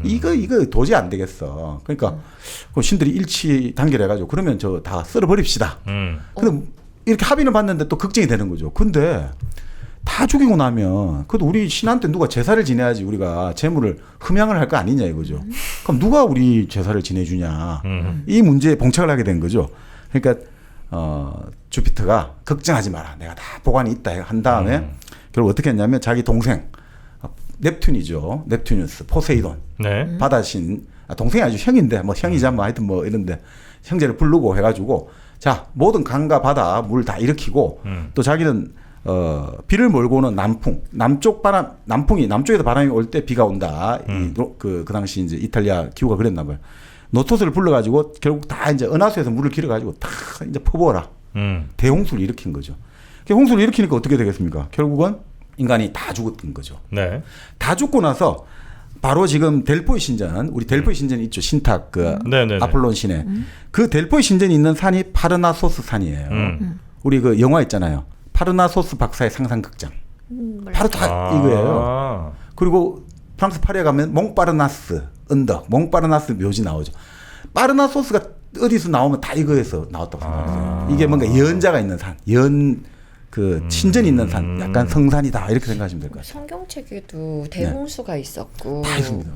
이거 도저히 안 되겠어. 그러니까 그 신들이 일치 단결해가지고 그러면 저 다 쓸어버립시다. 근데 이렇게 합의는 봤는데 또 걱정이 되는 거죠. 근데 다 죽이고 나면 그래도 우리 신한테 누가 제사를 지내야지 우리가 재물을 흠양을 할 거 아니냐 이거죠. 그럼 누가 우리 제사를 지내주냐. 이 문제에 봉착을 하게 된 거죠. 그러니까 주피터가 걱정하지 마라. 내가 다 보관이 있다 한 다음에 결국 어떻게 했냐면 자기 동생 넵튠이죠. 넵튠누스 포세이돈 네. 바다신 동생이 아주 형인데 뭐 형이자 뭐 하여튼 뭐 이런데 형제를 부르고 해가지고 자 모든 강과 바다 물 다 일으키고 또 자기는 비를 몰고 오는 남풍, 남쪽에서 바람이 올 때 비가 온다. 그 당시 이제 이탈리아 기후가 그랬나 봐요. 노토스를 불러가지고 결국 다 이제 은하수에서 물을 길어가지고 다 이제 퍼부어라. 대홍수를 일으킨 거죠. 홍수를 일으키니까 어떻게 되겠습니까? 결국은 인간이 다 죽었던 거죠. 네. 다 죽고 나서 바로 지금 델포이 신전, 우리 델포이 신전이 있죠. 신탁 그 아폴론 신에 그 델포이 신전이 있는 산이 파르나소스 산이에요. 우리 그 영화 있잖아요. 파르나소스 박사의 상상극장. 바로 다 이거예요. 그리고 프랑스 파리에 가면 몽파르나스 언덕, 몽파르나스 묘지 나오죠. 파르나소스가 어디서 나오면 다 이거에서 나왔다고 생각하세요. 이게 뭔가 예언자가 있는 산, 그 신전이 있는 산, 약간 성산이다 이렇게 생각하시면 될 것 같아요. 성경책에도 대홍수가 있었고 다 있습니다.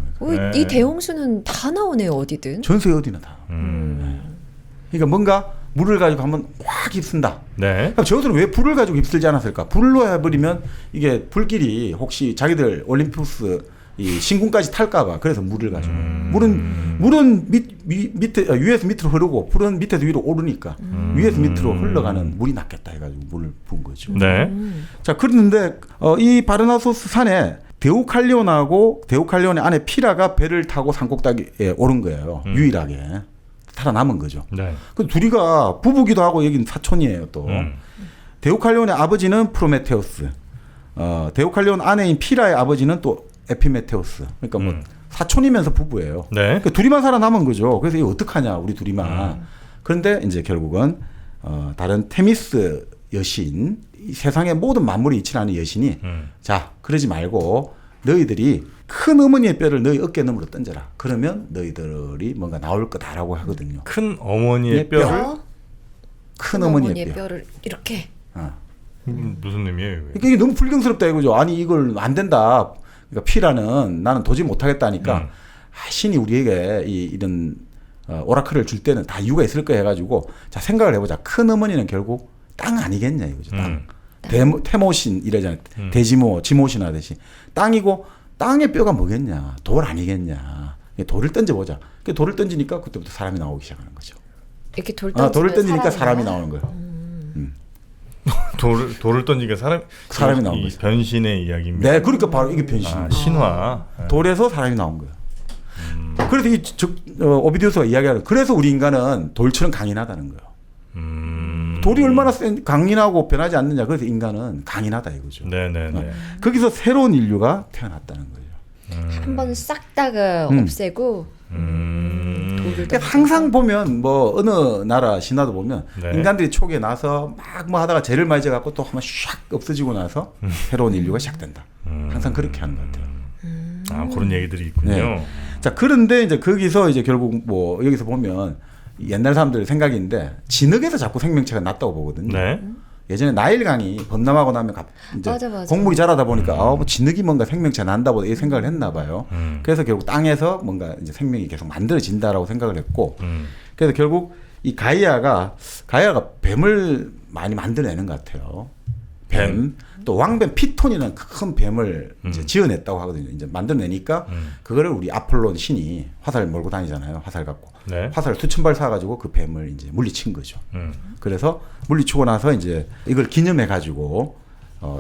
이 대홍수는 다 나오네요. 어디든. 전 세계 어디나 다. 그러니까 뭔가 물을 가지고 한번 확 휩쓴다. 네. 그럼 저것들은 왜 불을 가지고 휩쓸지 않았을까? 불로 해버리면 이게 불길이 혹시 자기들 올림푸스 이 신궁까지 탈까봐 그래서 물을 가지고 물은 밑에 위에서 밑으로 흐르고 불은 밑에서 위로 오르니까 위에서 밑으로 흘러가는 물이 낫겠다 해가지고 물을 부은 거죠. 네. 자 그런데 이 바르나소스 산에 데우칼리온의 아내 피라가 배를 타고 산꼭대기에 오른 거예요. 유일하게 살아남은 거죠. 네. 그 둘이가 부부기도 하고 여긴 사촌이에요 또. 데우칼리온의 아버지는 프로메테우스, 데우칼리온 아내인 피라의 아버지는 또 에피메테우스. 그러니까 뭐 사촌이면서 부부예요. 네. 그러니까 둘이만 살아남은 거죠. 그래서 이거 어떡하냐 우리 둘이만. 그런데 이제 결국은 다른 테미스 여신, 이 세상의 모든 만물이 이치라는 여신이 자 그러지 말고 너희들이 큰 어머니의 뼈를 너희 어깨 너머로 던져라. 그러면 너희들이 뭔가 나올 거다라고 하거든요. 큰 어머니의 뼈를 큰 어머니의 뼈를 이렇게. 무슨 의미예요? 그러니까 이게 너무 불경스럽다 이거죠. 아니 이걸 안 된다. 그러니까 피라는 나는 도저히 못하겠다니까 신이 우리에게 이런 오라클을 줄 때는 다 이유가 있을 거야 해가지고 자 생각을 해보자. 큰 어머니는 결국 땅 아니겠냐 이거죠. 땅. 테모신 이래잖아요. 대지모, 지모신 하듯이 땅이고 땅의 뼈가 뭐겠냐. 돌 아니겠냐. 돌을 던져보자. 돌을 던지니까 그때부터 사람이 나오기 시작하는 거죠. 이렇게 돌을 던지니까 사람이 나오는 거예요. 돌을 던지니까 사람이 나온 거죠. 변신의 이야기입니다. 네, 그러니까 바로 이게 변신. 신화. 돌에서 사람이 나온 거예요. 그래서 오비디우스가 이야기하는 그래서 우리 인간은 돌처럼 강인하다는 거예요. 돌이 얼마나 강인하고 변하지 않느냐. 그래서 인간은 강인하다 이거죠. 네네네. 거기서 새로운 인류가 태어났다는 거예요. 한번 싹 다가 없애고 그러니까 항상 보면 뭐 어느 나라 신화도 보면 인간들이 초기에 나서 막 뭐 하다가 죄를 많이 져갖고 또 한번 샥 없어지고 나서 새로운 인류가 시작된다. 항상 그렇게 하는 것 같아요. 그런 얘기들이 있군요. 네. 자 그런데 이제 거기서 이제 결국 뭐 여기서 보면 옛날 사람들 생각인데 진흙에서 자꾸 생명체가 났다고 보거든요. 네. 예전에 나일강이 범람하고 나면 이제 맞아. 곡물이 자라다 보니까 뭐 진흙이 뭔가 생명체 난다고 이 생각을 했나 봐요. 그래서 결국 땅에서 뭔가 이제 생명이 계속 만들어진다라고 생각을 했고, 그래서 결국 이 가이아가 뱀을 많이 만들어내는 것 같아요. 뱀. 또 왕뱀 피톤이라는 큰 뱀을 이제 지어냈다고 하거든요. 이제 만들어내니까 그거를 우리 아폴론 신이 화살 몰고 다니잖아요. 화살 갖고. 네. 화살 수천 발 쏴가지고 그 뱀을 이제 물리친 거죠. 그래서 물리치고 나서 이제 이걸 기념해가지고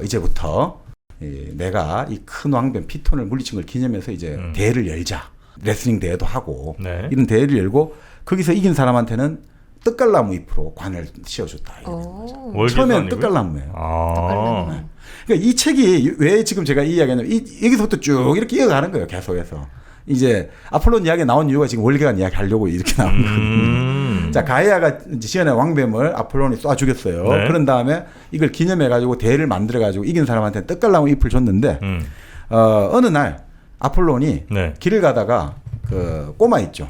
이제부터 내가 이 큰 왕뱀 피톤을 물리친 걸 기념해서 이제 대회를 열자. 레슬링 대회도 하고 이런 대회를 열고 거기서 이긴 사람한테는 떡갈나무 잎으로 관을 씌워줬다. 처음에는 떡갈나무예요. 그러니까 이 책이 왜 지금 제가 이 이야기하냐면 여기서부터 쭉 이렇게 이어가는 거예요. 계속해서. 이제 아폴론 이야기 나온 이유가 지금 월계관 이야기 하려고 이렇게 나온 거거든요. 자, 가이아가 지어낸 왕뱀을 아폴론이 쏴 죽였어요. 네. 그런 다음에 이걸 기념해가지고 대회를 만들어가지고 이긴 사람한테 떡갈나무 잎을 줬는데 어느 날 아폴론이 길을 가다가 그 꼬마 있죠.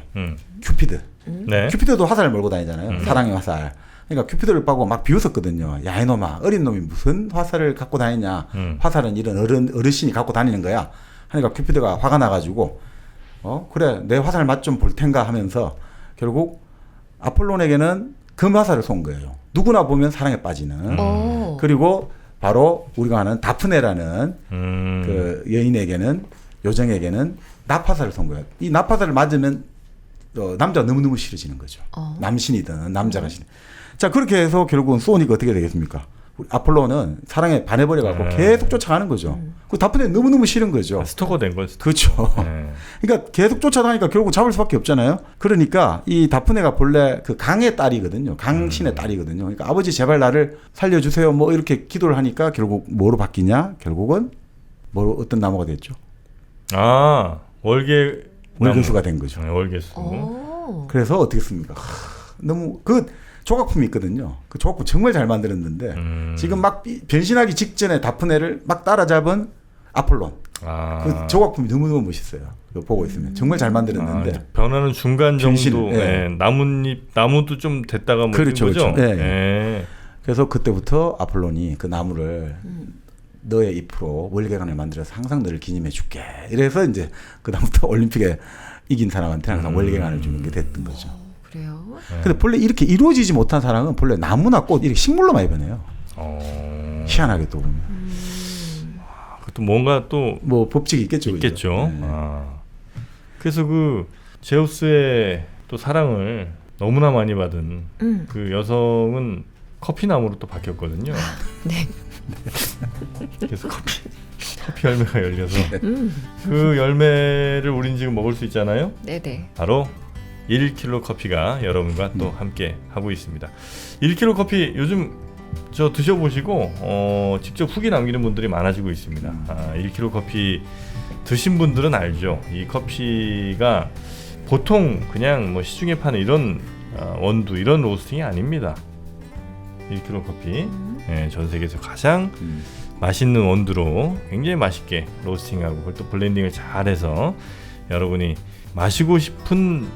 큐피드. 큐피드도 화살을 몰고 다니잖아요. 사랑의 화살. 그러니까 큐피드를 보고 막 비웃었거든요. 야 이놈아 어린 놈이 무슨 화살을 갖고 다니냐. 화살은 이런 어르신이 갖고 다니는 거야. 그러니까 큐피드가 화가 나가지고 그래 내 화살 맛 좀 볼 텐가 하면서 결국 아폴론에게는 금 화살을 쏜 거예요. 누구나 보면 사랑에 빠지는. 그리고 바로 우리가 아는 다프네라는 그 여인에게는 요정에게는 납화살을 쏜 거예요. 이 납화살을 맞으면 남자가 너무너무 싫어지는 거죠. 남신이든 남자가 싫어. 자 그렇게 해서 결국은 쏘니까 어떻게 되겠습니까? 우리 아폴로는 사랑에 반해버려갖고 계속 쫓아가는 거죠. 그 다프네 너무너무 싫은 거죠. 스토커 된 거죠. 그렇죠. 그러니까 계속 쫓아다니까 결국 잡을 수밖에 없잖아요. 그러니까 이 다프네가 본래 그 강의 딸이거든요. 강신의 딸이거든요. 그러니까 아버지 제발 나를 살려주세요. 뭐 이렇게 기도를 하니까 결국 뭐로 바뀌냐? 결국은 뭐 어떤 나무가 됐죠. 아 월계수가 된 거죠. 네, 월계수. 그래서 어떻게 씁니까? 너무 그 조각품이 있거든요. 그 조각품 정말 잘 만들었는데 지금 막 변신하기 직전에 다프네를 막 따라잡은 아폴론. 그 조각품이 너무너무 멋있어요. 그거 보고 있으면 정말 잘 만들었는데 변하는 중간 정도. 변신, 네. 나무도 좀 됐다가 뭐 그렇죠, 거죠. 그렇죠. 네. 그래서 그때부터 아폴론이 그 나무를 너의 잎으로 월계관을 만들어서 항상 너를 기념해 줄게. 이래서 이제 그다음부터 올림픽에 이긴 사람한테 항상 월계관을 주는 게 됐던 거죠. 그래요? 근데 본래 이렇게 이루어지지 못한 사랑은 본래 나무나 꽃 이렇게 식물로 많이 변해요. 희한하게 또 보면. 그것도 뭔가 또 뭐 법칙이 있겠죠. 있겠죠. 네. 그래서 그 제우스의 또 사랑을 너무나 많이 받은 그 여성은 커피나무로 또 바뀌었거든요. 네. 그래서 커피 열매가 열려서 그 열매를 우린 지금 먹을 수 있잖아요. 네네. 바로 1kg 커피가 여러분과 또 함께 하고 있습니다. 1kg 커피 요즘 저 드셔보시고 직접 후기 남기는 분들이 많아지고 있습니다. 1kg 커피 드신 분들은 알죠. 이 커피가 보통 그냥 뭐 시중에 파는 이런 원두 이런 로스팅이 아닙니다. 1kg 커피 전 세계에서 가장 맛있는 원두로 굉장히 맛있게 로스팅하고 그걸 또 블렌딩을 잘해서 여러분이 마시고 싶은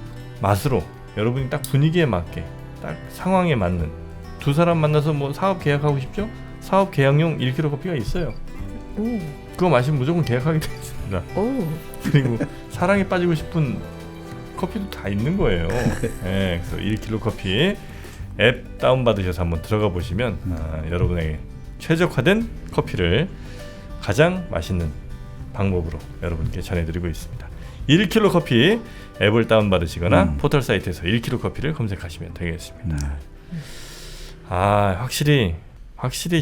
맛으로 여러분이 딱 분위기에 맞게 딱 상황에 맞는 두 사람 만나서 뭐 사업 계약하고 싶죠? 사업 계약용 1kg 커피가 있어요. 그거 마시면 무조건 계약하게 되어 있습니다. 그리고 사랑에 빠지고 싶은 커피도 다 있는 거예요. 네, 그래서 1kg 커피 앱 다운받으셔서 한번 들어가 보시면 여러분에게 최적화된 커피를 가장 맛있는 방법으로 여러분께 전해드리고 있습니다. 1kg 커피 앱을 다운받으시거나 포털 사이트에서 1kg 커피를 검색하시면 되겠습니다. 확실히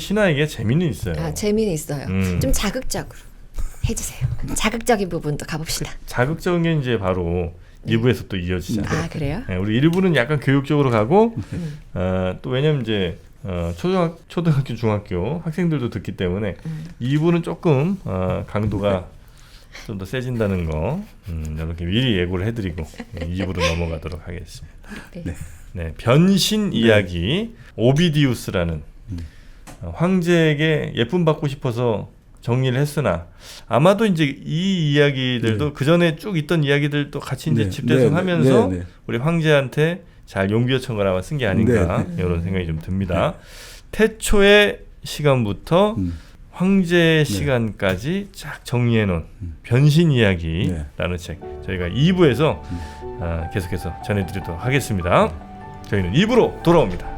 신화에게 재미는 있어요. 재미는 있어요. 좀 자극적으로 해주세요. 자극적인 부분도 가봅시다. 자극적인 게 이제 바로 2부에서 또 이어지잖아요. 그래요? 네, 우리 1부는 약간 교육적으로 가고 또 왜냐면 이제 초등학교, 중학교 학생들도 듣기 때문에 2부는 조금 강도가 좀 더 세진다는 거 이렇게 미리 예고를 해드리고 2부로 넘어가도록 하겠습니다. 네, 변신 이야기 오비디우스라는 황제에게 예쁨 받고 싶어서 정리를 했으나 아마도 이제 이 이야기들도 그 전에 쭉 있던 이야기들도 같이 이제 집대성하면서 우리 황제한테 잘 용비어천걸 아마 쓴 게 아닌가 이런 생각이 좀 듭니다. 태초의 시간부터 황제의 시간까지 쫙 정리해놓은 변신 이야기라는 책 저희가 2부에서 계속해서 전해드리도록 하겠습니다. 저희는 2부로 돌아옵니다.